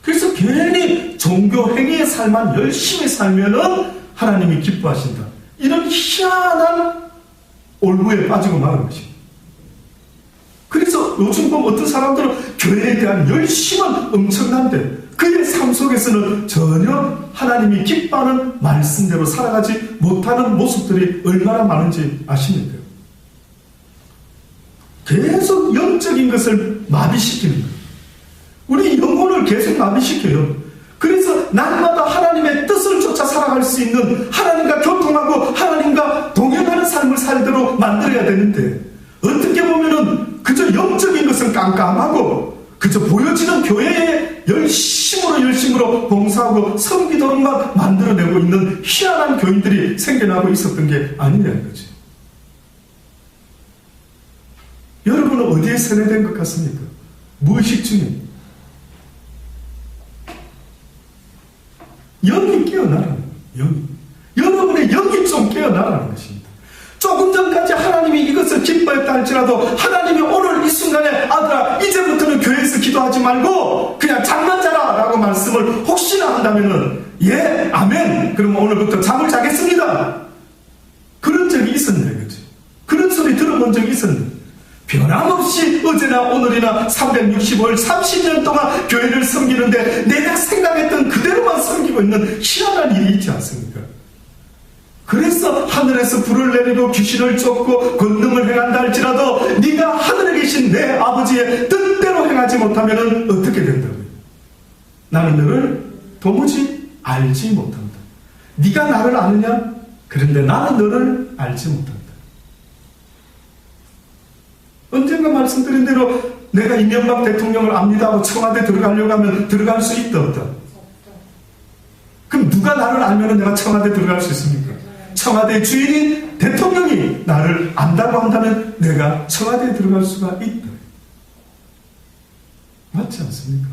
그래서 괜히 종교 행위의 삶만 열심히 살면은 하나님이 기뻐하신다. 이런 희한한 올무에 빠지고 마는 것입니다. 그래서 요즘 보면 어떤 사람들은 교회에 대한 열심은 엄청난데 그의 삶 속에서는 전혀 하나님이 기뻐하는 말씀대로 살아가지 못하는 모습들이 얼마나 많은지 아십니까? 계속 영적인 것을 마비시키는 거예요. 우리 영혼을 계속 마비시켜요. 그래서 날마다 하나님의 뜻을 쫓아 살아갈 수 있는, 하나님과 교통하고 하나님과 동행하는 삶을 살도록 만들어야 되는데, 어떻게 보면은 그저 영적인 것은 깜깜하고 그저 보여지는 교회에 열심으로 봉사하고 섬기도록만 만들어내고 있는 희한한 교인들이 생겨나고 있었던 게 아니냐는 거죠. 여러분은 어디에 세뇌된 것 같습니까? 무의식 중에. 영이 깨어나라는 거예요. 여러분의 영이 좀 깨어나라는 것입니다. 조금 전까지 하나님이 이것을 기뻐했다 할지라도 하나님이 오늘 이 순간에 아들아 이제부터는 교회에서 기도하지 말고 그냥 잠만 자라 라고 말씀을 혹시나 한다면은 예 아멘 그러면 오늘부터 잠을 자겠습니다. 그런 적이 있었냐 이거지. 그런 소리 들어본 적이 있었냐. 변함없이 어제나 오늘이나 365일 30년 동안 교회를 섬기는데 내가 생각했던 그대로만 섬기고 있는 희한한 일이 있지 않습니까? 그래서 하늘에서 불을 내리고 귀신을 쫓고 권능을 행한다 할지라도 네가 하늘에 계신 내 아버지의 뜻대로 행하지 못하면 어떻게 된다고요? 나는 너를 도무지 알지 못한다. 네가 나를 아느냐? 그런데 나는 너를 알지 못한다. 언젠가 말씀드린 대로 내가 이명박 대통령을 압니다 하고 청와대 들어가려고 하면 들어갈 수 있다 없다? 그럼 누가 나를 알면 내가 청와대 들어갈 수 있습니까? 청와대 주인인 대통령이 나를 안다고 한다면 내가 청와대에 들어갈 수가 있다. 맞지 않습니까?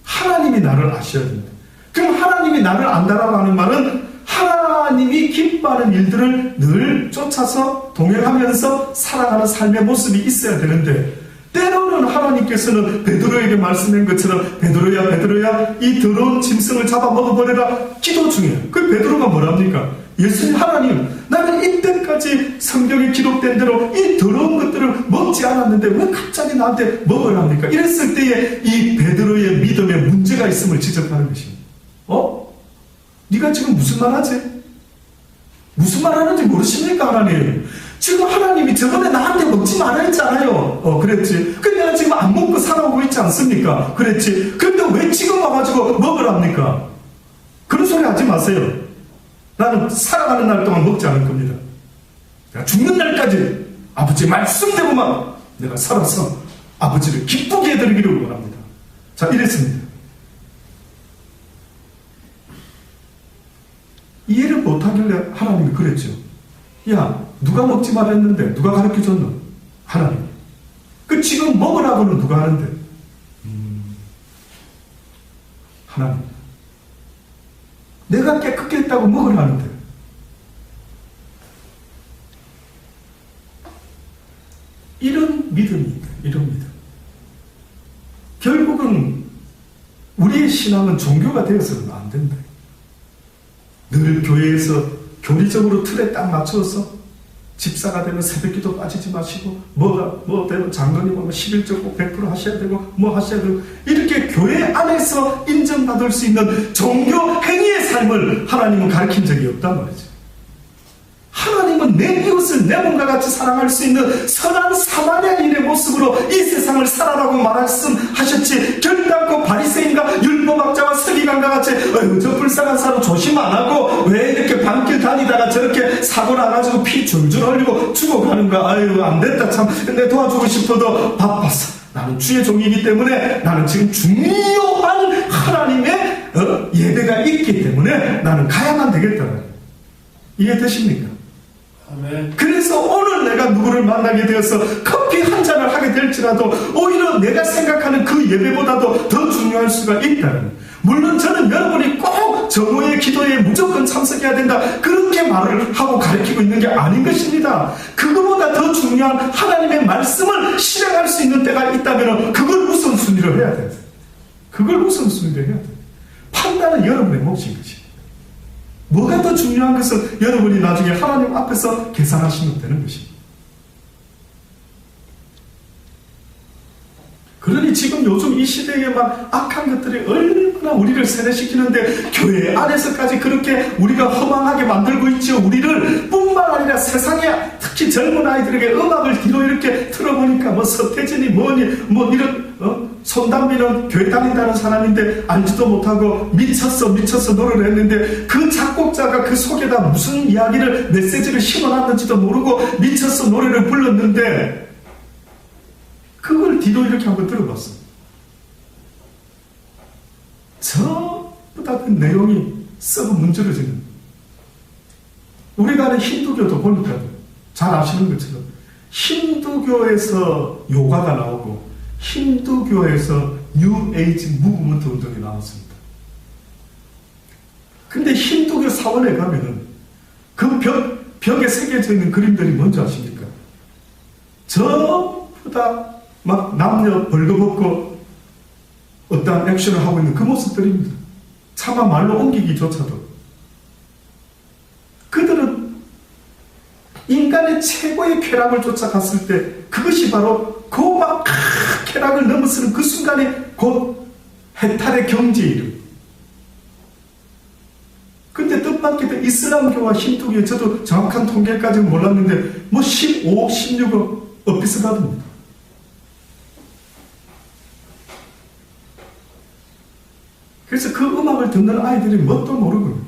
하나님이 나를 아셔야 된다. 그럼 하나님이 나를 안다라고 하는 말은 하나님이 기뻐하는 일들을 늘 쫓아서 동행하면서 살아가는 삶의 모습이 있어야 되는데 때로는 하나님께서는 베드로에게 말씀한 것처럼 베드로야 이 더러운 짐승을 잡아 먹어버려라 기도 중에 그 베드로가 뭐랍니까? 예수님 하나님 나는 이때까지 성경에 기록된 대로 이 더러운 것들을 먹지 않았는데 왜 갑자기 나한테 먹으랍니까? 이랬을 때에 이 베드로의 믿음에 문제가 있음을 지적하는 것입니다. 네가 지금 무슨 말 하지? 무슨 말 하는지 모르십니까 하나님? 지금 하나님이 저번에 나한테 먹지 말라 했잖아요. 그랬지. 근데 내가 지금 안 먹고 살아오고 있지 않습니까? 그랬지. 근데 왜 지금 와가지고 먹으랍니까? 그런 소리 하지 마세요. 나는 살아가는 날 동안 먹지 않을 겁니다. 내가 죽는 날까지 아버지 말씀대로만 내가 살아서 아버지를 기쁘게 해드리기를 원합니다. 자, 이랬습니다. 이해를 못하길래 하나님이 그랬죠. 야, 누가 먹지 말라 했는데 누가 가르쳐줬노? 하나님. 그 지금 먹으라고는 누가 하는데? 하나님. 내가 깨끗게 했다고 먹으라는데. 이런 믿음입니다. 이런 믿음. 결국은 우리의 신앙은 종교가 되어서는 안 된다. 늘 교회에서 교리적으로 틀에 딱 맞춰서 집사가 되면 새벽기도 빠지지 마시고 뭐 되면 장로님은 11조 꼭 100% 하셔야 되고 뭐 하셔야 되고 이렇게 교회 안에서 인정받을 수 있는 종교 행위의 삶을 하나님은 가르친 적이 없단 말이죠. 하나님은 내 이웃을 내 몸과 같이 사랑할 수 있는 선한 사마리아인의 모습으로 이 세상을 살아라고 말씀하셨지, 결단코 바리새인과 율법학자와 서기관과 같이 저 불쌍한 사람 조심 안 하고 왜 이렇게 밤길 다니다가 저렇게 사고 나가지고 피 줄줄 흘리고 죽어가는가, 아유 안 됐다, 참 내 도와주고 싶어도 바빴어. 나는 주의 종이기 때문에, 나는 지금 중요한 하나님의 예배가 있기 때문에 나는 가야만 되겠다. 이해되십니까? 아멘. 그래서 오늘 내가 누구를 만나게 되어서 커피 한 잔을 하게 될지라도 오히려 내가 생각하는 그 예배보다도 더 중요할 수가 있다는. 물론 저는 여러분이 꼭 정오의 기도에 무조건 참석해야 된다, 그렇게 말을 하고 가르치고 있는 게 아닌 것입니다. 그거보다 더 중요한 하나님의 말씀을 실행할 수 있는 때가 있다면 그걸 우선순위로 해야 돼요. 그걸 우선순위로 해야 돼요. 판단은 여러분의 몫인 것입니다. 뭐가 더 중요한 것을 여러분이 나중에 하나님 앞에서 계산하시면 되는 것입니다. 그러니 지금 요즘 이 시대에 막 악한 것들이 얼마나 우리를 세뇌시키는데 교회 안에서까지 그렇게 우리가 허망하게 만들고 있죠. 우리를 뿐만 아니라 세상에 특히 젊은 아이들에게 음악을 뒤로 이렇게 틀어보니까 뭐 서태진이 뭐니 뭐 이런 손담비는 교회 다닌다는 사람인데 알지도 못하고 미쳤어 노래를 했는데 그 작곡자가 그 속에다 무슨 이야기를 메시지를 심어놨는지도 모르고 미쳤어 노래를 불렀는데 그걸 뒤로 이렇게 한번 들어봤어. 전부 다 그 내용이 썩어 문드러지는. 우리가 아는 힌두교도 보니까 잘 아시는 것처럼 힌두교에서 요가가 나오고 힌두교에서 뉴에이지 무브먼트 운동이 나왔습니다. 근데 힌두교 사원에 가면은 그 벽에 새겨져 있는 그림들이 뭔지 아십니까? 전부 다 막 남녀 벌거벗고 어떠한 액션을 하고 있는 그 모습들입니다. 차마 말로 옮기기조차도. 그들은 인간의 최고의 쾌락을 쫓아갔을 때 그것이 바로 그 막 쾌락을 넘어서는 그 순간에 곧 해탈의 경지에 이르. 근데 뜻밖에도 이슬람교와 힌두교에 저도 정확한 통계까지는 몰랐는데 뭐 15억, 16억 비슷하답니다. 그래서 그 음악을 듣는 아이들이 뭣도 모르고,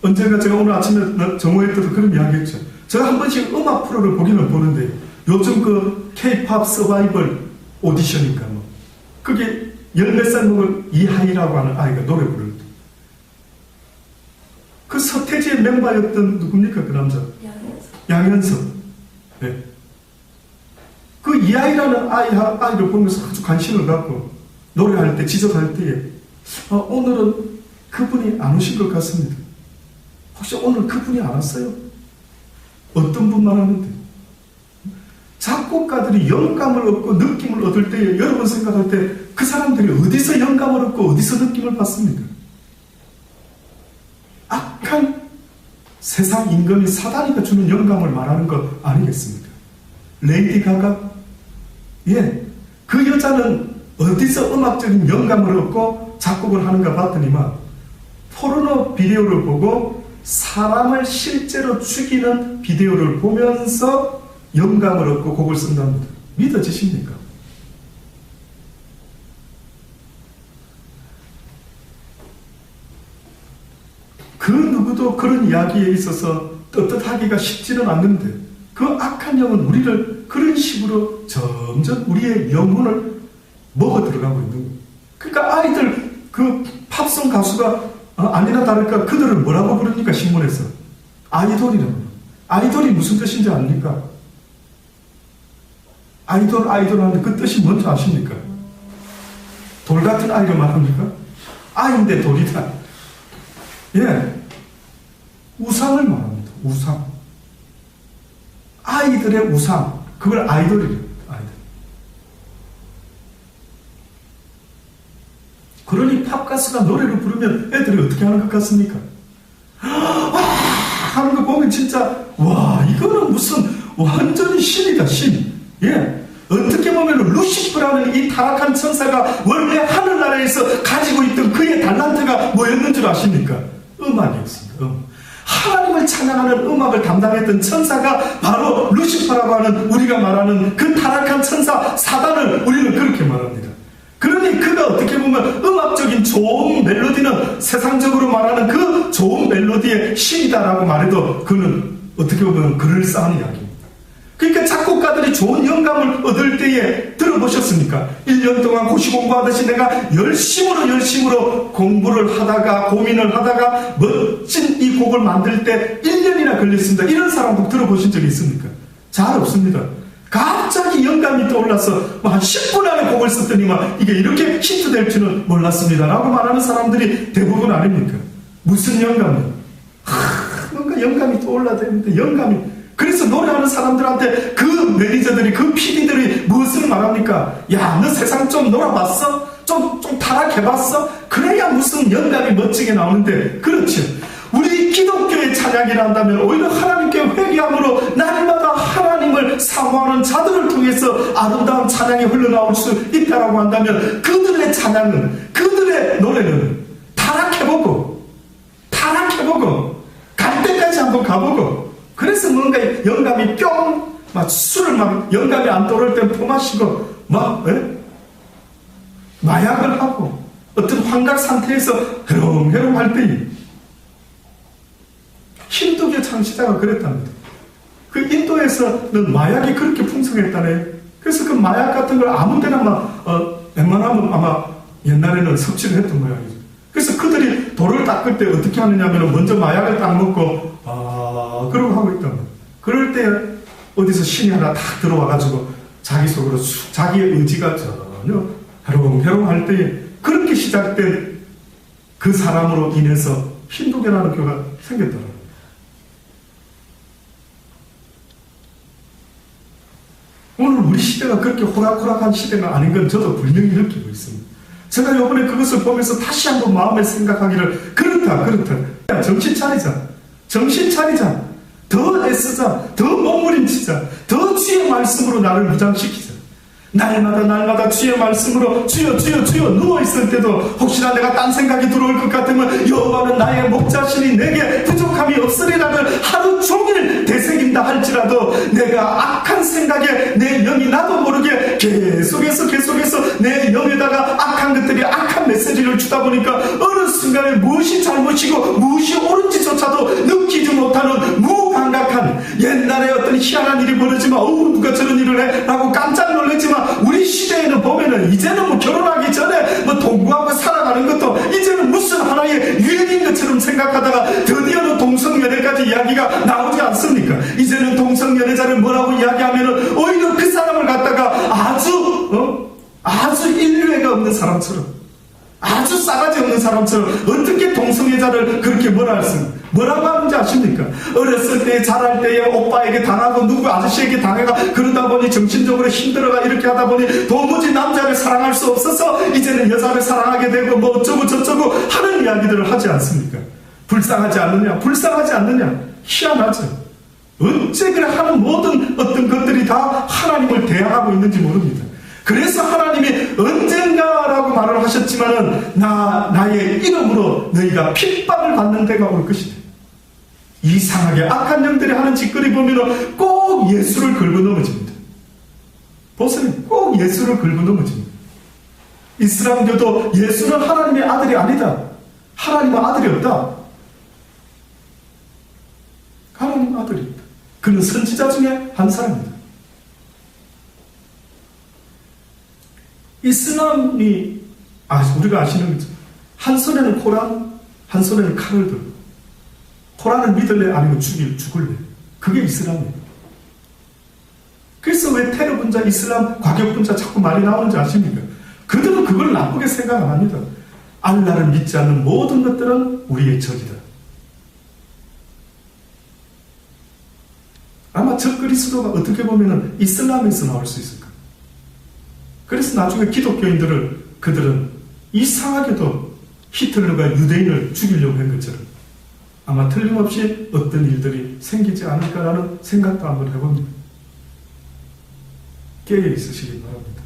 언젠가 제가 오늘 아침에 정오회 때도 그런 이야기 했죠. 제가 한 번씩 음악 프로를 보기는 보는데 요즘 그 K-POP 서바이벌 오디션인가 뭐 그게 14살 먹은 이하이라고 하는 아이가 노래 부르는데 그 서태지의 멤버였던 누굽니까 그 남자? 양현석. 네. 그 이하이라는 아이를 보면서 아주 관심을 갖고 노래할 때 지적할 때에 오늘은 그분이 안 오신 것 같습니다. 혹시 오늘 그분이 안 왔어요? 어떤 분만 하는데? 작곡가들이 영감을 얻고 느낌을 얻을 때에 여러분 생각할 때 그 사람들이 어디서 영감을 얻고 어디서 느낌을 받습니까? 악한 세상 임금이 사단이가 주는 영감을 말하는 것 아니겠습니까? 레이디 가가? 예, 그 여자는 어디서 음악적인 영감을 얻고 작곡을 하는가 봤더니만 포르노 비디오를 보고 사람을 실제로 죽이는 비디오를 보면서 영감을 얻고 곡을 쓴답니다. 믿어지십니까? 그 누구도 그런 이야기에 있어서 떳떳하기가 쉽지는 않는데 그 악한 영은 우리를 그런 식으로 점점 우리의 영혼을 먹어 들어가고 있는 거예요. 그러니까 아이들 그 팝송 가수가 아니나 다를까 그들을 뭐라고 부릅니까? 신문에서 아이돌이라고. 아이돌이 무슨 뜻인지 압니까? 아이돌 하는데 그 뜻이 뭔지 아십니까? 돌 같은 아이를 말합니까? 아인데 돌이다. 예. 우상을 말합니다. 우상. 아이들의 우상. 그걸 아이돌이래요. 아이들. 그러니 팝가수가 노래를 부르면 애들이 어떻게 하는 것 같습니까? 와! 하는 거 보면 진짜, 와, 이거는 무슨 완전히 신이다, 신. 예. 어떻게 보면 루시프라는 이 타락한 천사가 원래 하늘나라에서 가지고 있던 그의 달란트가 뭐였는 줄 아십니까? 음악이었습니다. 하나님을 찬양하는 음악을 담당했던 천사가 바로 루시퍼라고 하는 우리가 말하는 그 타락한 천사 사단을 우리는 그렇게 말합니다. 그러니 그가 어떻게 보면 음악적인 좋은 멜로디는 세상적으로 말하는 그 좋은 멜로디의 신이다라고 말해도 그는 어떻게 보면 그럴싸한 이야기입니다. 그러니까 작곡가들이 좋은 영감을 얻을 때에 들어보셨습니까? 1년 동안 고시 공부하듯이 내가 열심으로 공부를 하다가 고민을 하다가 멋진 이 곡을 만들 때 1년이나 걸렸습니다. 이런 사람도 들어보신 적이 있습니까? 잘 없습니다. 갑자기 영감이 떠올라서 한 10분 안에 곡을 썼더니만 이게 이렇게 히트될 줄은 몰랐습니다 라고 말하는 사람들이 대부분 아닙니까? 무슨 영감이요? 뭔가 영감이 떠올라대는데 영감이. 그래서 노래하는 사람들한테 그 매니저들이 그 PD들이 무엇을 말합니까? 야, 너 세상 좀 놀아봤어? 좀 타락해봤어? 그래야 무슨 영감이 멋지게 나오는데. 그렇죠. 우리 기독교의 찬양이라 한다면 오히려 하나님께 회개함으로 날마다 하나님을 사모하는 자들을 통해서 아름다운 찬양이 흘러나올 수 있다라고 한다면 그들의 찬양은, 그들의 노래는 타락해보고 갈 때까지 한번 가보고, 그래서 뭔가 영감이 막 술을 막 영감이 안 떠오를 때 퍼마시고 마약을 하고 어떤 환각 상태에서 해롱해롱 할 때에 힌두교 창시자가 그랬답니다. 그 인도에서는 마약이 그렇게 풍성했다네. 그래서 그 마약 같은 걸 아무 데나 웬만하면 아마 옛날에는 섭취를 했던 모양이죠. 그래서 그들이 돌을 닦을 때 어떻게 하느냐면 먼저 마약을 딱 먹고 그러고 하고 있단 말이에요. 그럴 때 어디서 신이 하나 탁 들어와가지고 자기 속으로 자기의 의지가 전혀 해롱해롱 할 때에 그렇게 시작된 그 사람으로 인해서 힌두교라는 교가 생겼더라고요. 오늘 우리 시대가 그렇게 호락호락한 시대가 아닌 건 저도 분명히 느끼고 있습니다. 제가 이번에 그것을 보면서 다시 한번 마음에 생각하기를 그렇다. 정신 차리자. 더 애쓰자. 더 몸부림치자. 더 주의 말씀으로 나를 무장시키자. 날마다 주의 말씀으로 주여 누워있을 때도 혹시나 내가 딴 생각이 들어올 것 같으면 여호와는 나의 목자시니 내게 부족함이 없으리라를 하루 종일 되새긴다 할지라도 내가 악한 생각에 내 영이 나도 모르게 계속해서 내 영에다가 악한 것들이 악한 메시지를 주다 보니까 어느 순간에 무엇이 잘못이고 무엇이 옳은지조차도 느끼지 못하는 무감각한, 옛날에 어떤 희한한 일이 벌어지면 누가 저런 일을 해? 라고 깜짝 놀랐지만 우리 시대에는 보면은 이제는 결혼하기 전에 동거하고 살아가는 것도 이제는 무슨 하나의 유행인 것처럼 생각하다가 드디어는 동성연애까지 이야기가 나오지 않습니까? 이제는 동성연애자를 뭐라고 이야기하면은 오히려 그 사람을 갖다가 아주 인류애가 없는 사람처럼, 아주 싸가지 없는 사람처럼 어떻게 동성애자를 그렇게 뭐라고 하는지 아십니까? 어렸을 때 자랄 때에 오빠에게 당하고 누구 아저씨에게 당해가 그러다 보니 정신적으로 힘들어가 이렇게 하다 보니 도무지 남자를 사랑할 수 없어서 이제는 여자를 사랑하게 되고 어쩌고 저쩌고 하는 이야기들을 하지 않습니까? 불쌍하지 않느냐? 희한하죠. 어째 그래 하는 모든 어떤 것들이 다 하나님을 대항하고 있는지 모릅니다. 그래서 하나님이 언젠가라고 말을 하셨지만은 나의 이름으로 너희가 핍박을 받는 때가 올 것이다. 이상하게 악한 영들이 하는 짓거리 보면 꼭 예수를 긁어 넘어집니다. 보세요. 꼭 예수를 긁어 넘어집니다. 이슬람교도 예수는 하나님의 아들이 아니다. 하나님의 아들이 없다. 하나님의 아들이 있다. 그는 선지자 중에 한 사람입니다. 이슬람이 우리가 아시는 거죠. 한 손에는 코란, 한 손에는 칼을 들고 코란을 믿을래 아니면 죽을래. 그게 이슬람이에요. 그래서 왜 테러 분자, 이슬람 과격 분자 자꾸 말이 나오는지 아십니까? 그들은 그걸 나쁘게 생각 안 합니다. 알라를 믿지 않는 모든 것들은 우리의 적이다. 아마 적 그리스도가 어떻게 보면 이슬람에서 나올 수 있을 거예요. 그래서 나중에 그들은 이상하게도 히틀러가 유대인을 죽이려고 한 것처럼 아마 틀림없이 어떤 일들이 생기지 않을까라는 생각도 한번 해봅니다. 깨어 있으시기 바랍니다.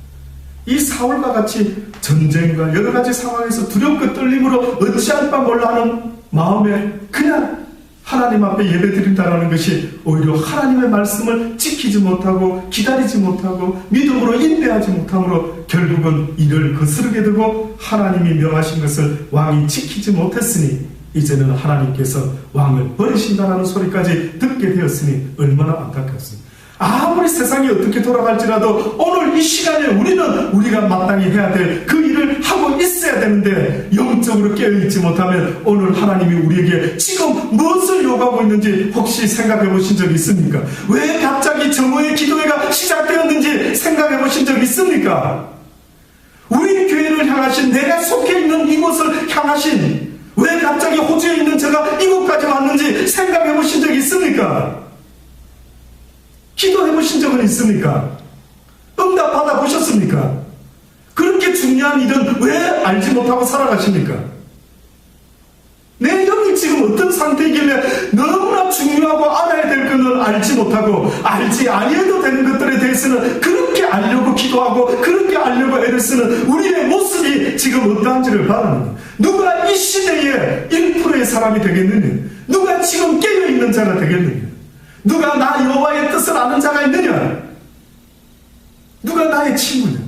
이 사울과 같이 전쟁과 여러 가지 상황에서 두렵고 떨림으로 어찌할 바 몰라 하는 마음에 그냥 하나님 앞에 예배드린다라는 것이 오히려 하나님의 말씀을 지키지 못하고 기다리지 못하고 믿음으로 인내하지 못함으로 결국은 이를 거스르게 되고 하나님이 명하신 것을 왕이 지키지 못했으니 이제는 하나님께서 왕을 버리신다라는 소리까지 듣게 되었으니 얼마나 안타깝습니다. 아무리 세상이 어떻게 돌아갈지라도 오늘 이 시간에 우리가 마땅히 해야 될 그 일을 하고 있어야 되는데 영적으로 깨어있지 못하면 오늘 하나님이 우리에게 지금 무엇을 요구하고 있는지 혹시 생각해 보신 적 있습니까? 왜 갑자기 정오의 기도회가 시작되었는지 생각해 보신 적 있습니까? 우리 교회를 향하신 내가 속해 있는 이곳을 향하신 왜 갑자기 호주에 있는 제가 이곳까지 왔는지 생각해 보신 적 있습니까? 기도해 보신 적은 있습니까? 응답 받아 보셨습니까? 그렇게 중요한 일은 왜 알지 못하고 살아가십니까? 내 영이 지금 어떤 상태이길래 너무나 중요하고 알아야 될 것을 알지 못하고 알지 아니해도 되는 것들에 대해서는 그렇게 알려고 기도하고 그렇게 알려고 애를 쓰는 우리의 모습이 지금 어떠한지를 바랍니다. 누가 이 시대에 1%의 사람이 되겠느냐? 누가 지금 깨어있는 자가 되겠느냐? 누가 나 여호와의 뜻을 아는 자가 있느냐? 누가 나의 친구냐?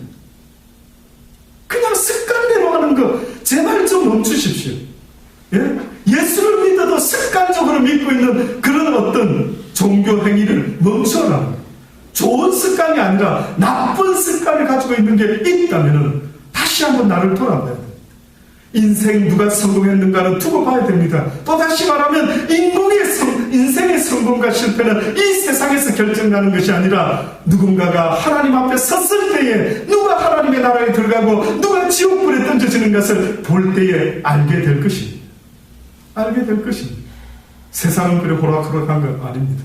그냥 습관대로 하는 거 제발 좀 멈추십시오. 예? 예수를 믿어도 습관적으로 믿고 있는 그런 어떤 종교 행위를 멈춰라. 좋은 습관이 아니라 나쁜 습관을 가지고 있는 게 있다면 다시 한번 나를 돌아봐야 됩니다. 인생 누가 성공했는가는 두고 봐야 됩니다. 또다시 말하면 인생의 성공과 실패는 이 세상에서 결정나는 것이 아니라 누군가가 하나님 앞에 섰을 때에 누가 하나님의 나라에 들어가고 누가 지옥불에 던져지는 것을 볼 때에 알게 될 것입니다. 알게 될 것입니다. 세상은 그렇게 호락호락한 거 아닙니다.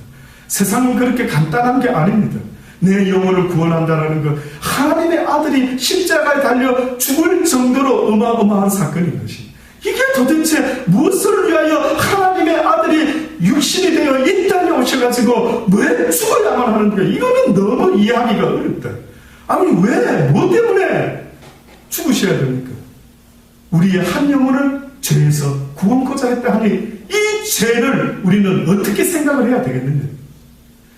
세상은 그렇게 간단한 게 아닙니다. 내 영혼을 구원한다는 것, 하나님의 아들이 십자가에 달려 죽을 정도로 어마어마한 사건인 것입니다. 이게 도대체 무엇을 위하여 하나님의 아들이 육신이 되어 이 땅에 오셔가지고 왜 죽어야만 하는가? 이거는 너무 이해하기가 어렵다. 아니 왜? 뭐 때문에 죽으셔야 됩니까? 우리의 한 영혼을 죄에서 구원코자 했다 하니 이 죄를 우리는 어떻게 생각을 해야 되겠느냐?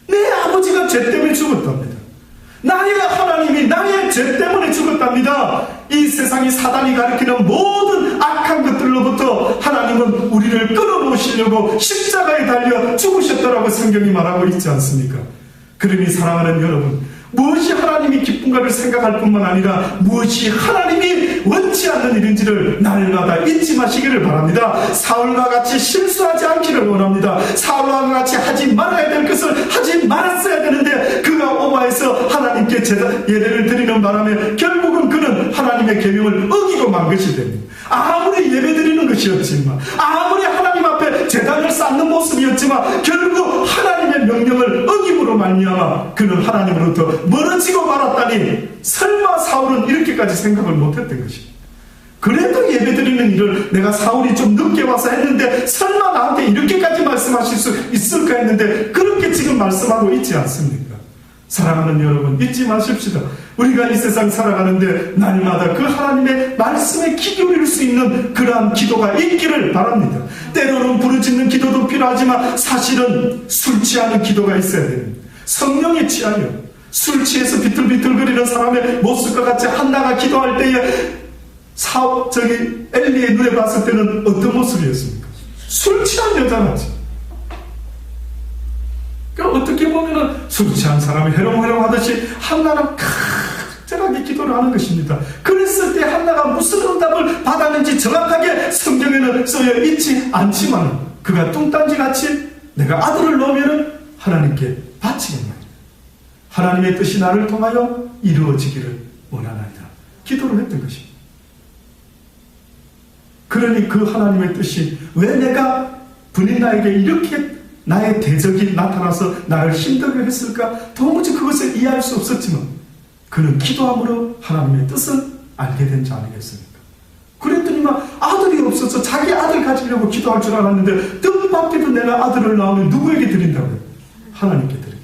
내 아버지가 죄 때문에 죽었답니다. 나의 하나님이 나의 죄 때문에 죽었답니다. 이 세상이 사단이 가리키는 모든 악한 것들로부터 하나님은 우리를 끌어놓으시려고 십자가에 달려 죽으셨다라고 성경이 말하고 있지 않습니까? 그러니 사랑하는 여러분, 무엇이 하나님이 기쁜가를 생각할 뿐만 아니라 무엇이 하나님이 원치 않는 일인지를 날마다 잊지 마시기를 바랍니다. 사울과 같이 실수하지 않기를 원합니다. 사울과 같이 하지 말아야 될 것을 하지 말았어야 되는데 그가 오바해서 하나님께 예배를 드리는 바람에 결국은 그는 하나님의 계명을 어기고 만 것이 됩니다. 아무리 예배드리는 것이었지만 아무리 하나님 앞에 제단을 쌓는 모습이었지만 결국 하나님의 명령을 어김으로 말미암아 그는 하나님으로부터 멀어지고 말았다니 설마 사울은 이렇게까지 생각을 못했던 것입니다. 그래도 예배드리는 일을 내가 사울이 좀 늦게 와서 했는데 설마 나한테 이렇게까지 말씀하실 수 있을까 했는데 그렇게 지금 말씀하고 있지 않습니까? 사랑하는 여러분, 잊지 마십시다. 우리가 이 세상 살아가는데 날마다 그 하나님의 말씀에 귀 기울일 수 있는 그러한 기도가 있기를 바랍니다. 때로는 부르짖는 기도도 필요하지만 사실은 술 취하는 기도가 있어야 됩니다. 성령에 취하여 술 취해서 비틀비틀거리는 사람의 모습과 같이 한나가 기도할 때에 엘리의 눈에 봤을 때는 어떤 모습이었습니까? 술 취한 여자같이. 그러니까 어떻게 보면은 술 취한 사람이 해롱해롱 하듯이 한나는 간절하게 기도를 하는 것입니다. 그랬을 때 한나가 무슨 응답을 받았는지 정확하게 성경에는 써여 있지 않지만 그가 뚱딴지같이 내가 아들을 놓으면 하나님께 바치겠나이다. 하나님의 뜻이 나를 통하여 이루어지기를 원하나이다. 기도를 했던 것입니다. 그러니 그 하나님의 뜻이 왜 내가 분인나에게 이렇게 나의 대적이 나타나서 나를 힘들게 했을까? 도무지 그것을 이해할 수 없었지만 그는 기도함으로 하나님의 뜻을 알게 된 자 아니겠습니까? 그랬더니만 아들이 없어서 자기 아들 가지려고 기도할 줄 알았는데 뜻밖에도 내가 아들을 낳으면 누구에게 드린다고요? 하나님께 드리게.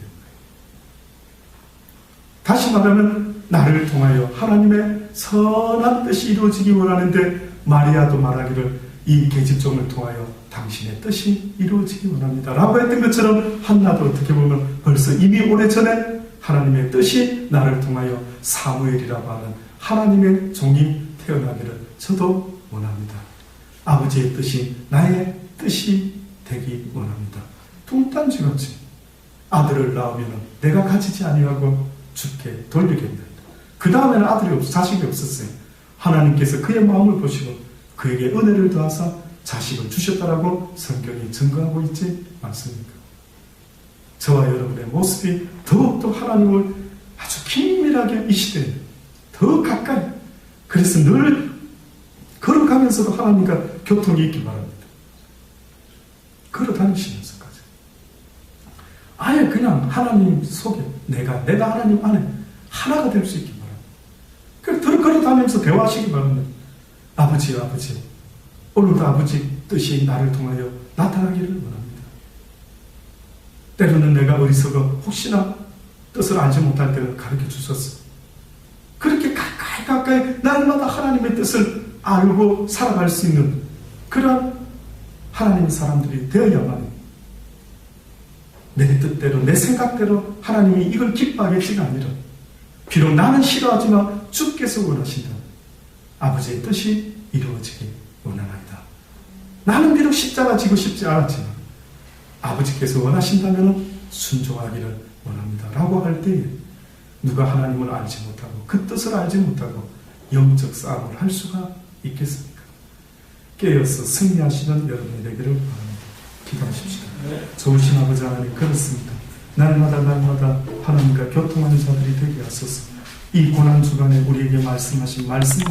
다시 말하면 나를 통하여 하나님의 선한 뜻이 이루어지기 원하는데 마리아도 말하기를 이 계집종을 통하여 당신의 뜻이 이루어지기 원합니다 라고 했던 것처럼 한나도 어떻게 보면 벌써 이미 오래전에 하나님의 뜻이 나를 통하여 사무엘이라고 하는 하나님의 종이 태어나기를 저도 원합니다. 아버지의 뜻이 나의 뜻이 되기 원합니다. 뚱딴지같이 아들을 낳으면 내가 가지지 아니하고 주께 돌리겠다. 그 다음에는 아들이 자식이 없었어요. 하나님께서 그의 마음을 보시고 그에게 은혜를 더하사 자식을 주셨다라고 성경이 증거하고 있지 않습니까? 저와 여러분의 모습이 더욱더 하나님을 아주 긴밀하게 이 시대에 더 가까이, 그래서 늘 걸어가면서도 하나님과 교통이 있기 바랍니다. 걸어 다니시면서까지 아예 그냥 하나님 속에 내가 하나님 안에 하나가 될 수 있기 바랍니다. 그래서 걸어 다니면서 대화하시기 바랍니다. 아버지요, 아버지, 오늘도 아버지 뜻이 나를 통하여 나타나기를 원합니다. 때로는 내가 어리석어 혹시나 뜻을 알지 못할 때는 가르쳐 주셨어. 그렇게 가까이 날마다 하나님의 뜻을 알고 살아갈 수 있는 그런 하나님의 사람들이 되어야만 내 뜻대로 내 생각대로 하나님이 이걸 기뻐하겠지가 아니라 비록 나는 싫어하지만 주께서 원하신다면 아버지의 뜻이 이루어지기 원하나이다. 나는 비록 십자가 지고 싶지 않았지만 아버지께서 원하신다면 순종하기를 원합니다 라고 할 때에 누가 하나님을 알지 못하고 그 뜻을 알지 못하고 영적 싸움을 할 수가 있겠습니까? 깨어서 승리하시는 여러분이 되기를 바랍니다. 기도하십시다. 좋으신 아버지 하나님, 그렇습니다. 날마다 하나님과 교통하는 자들이 되게 하소서. 이 고난주간에 우리에게 말씀하신 말씀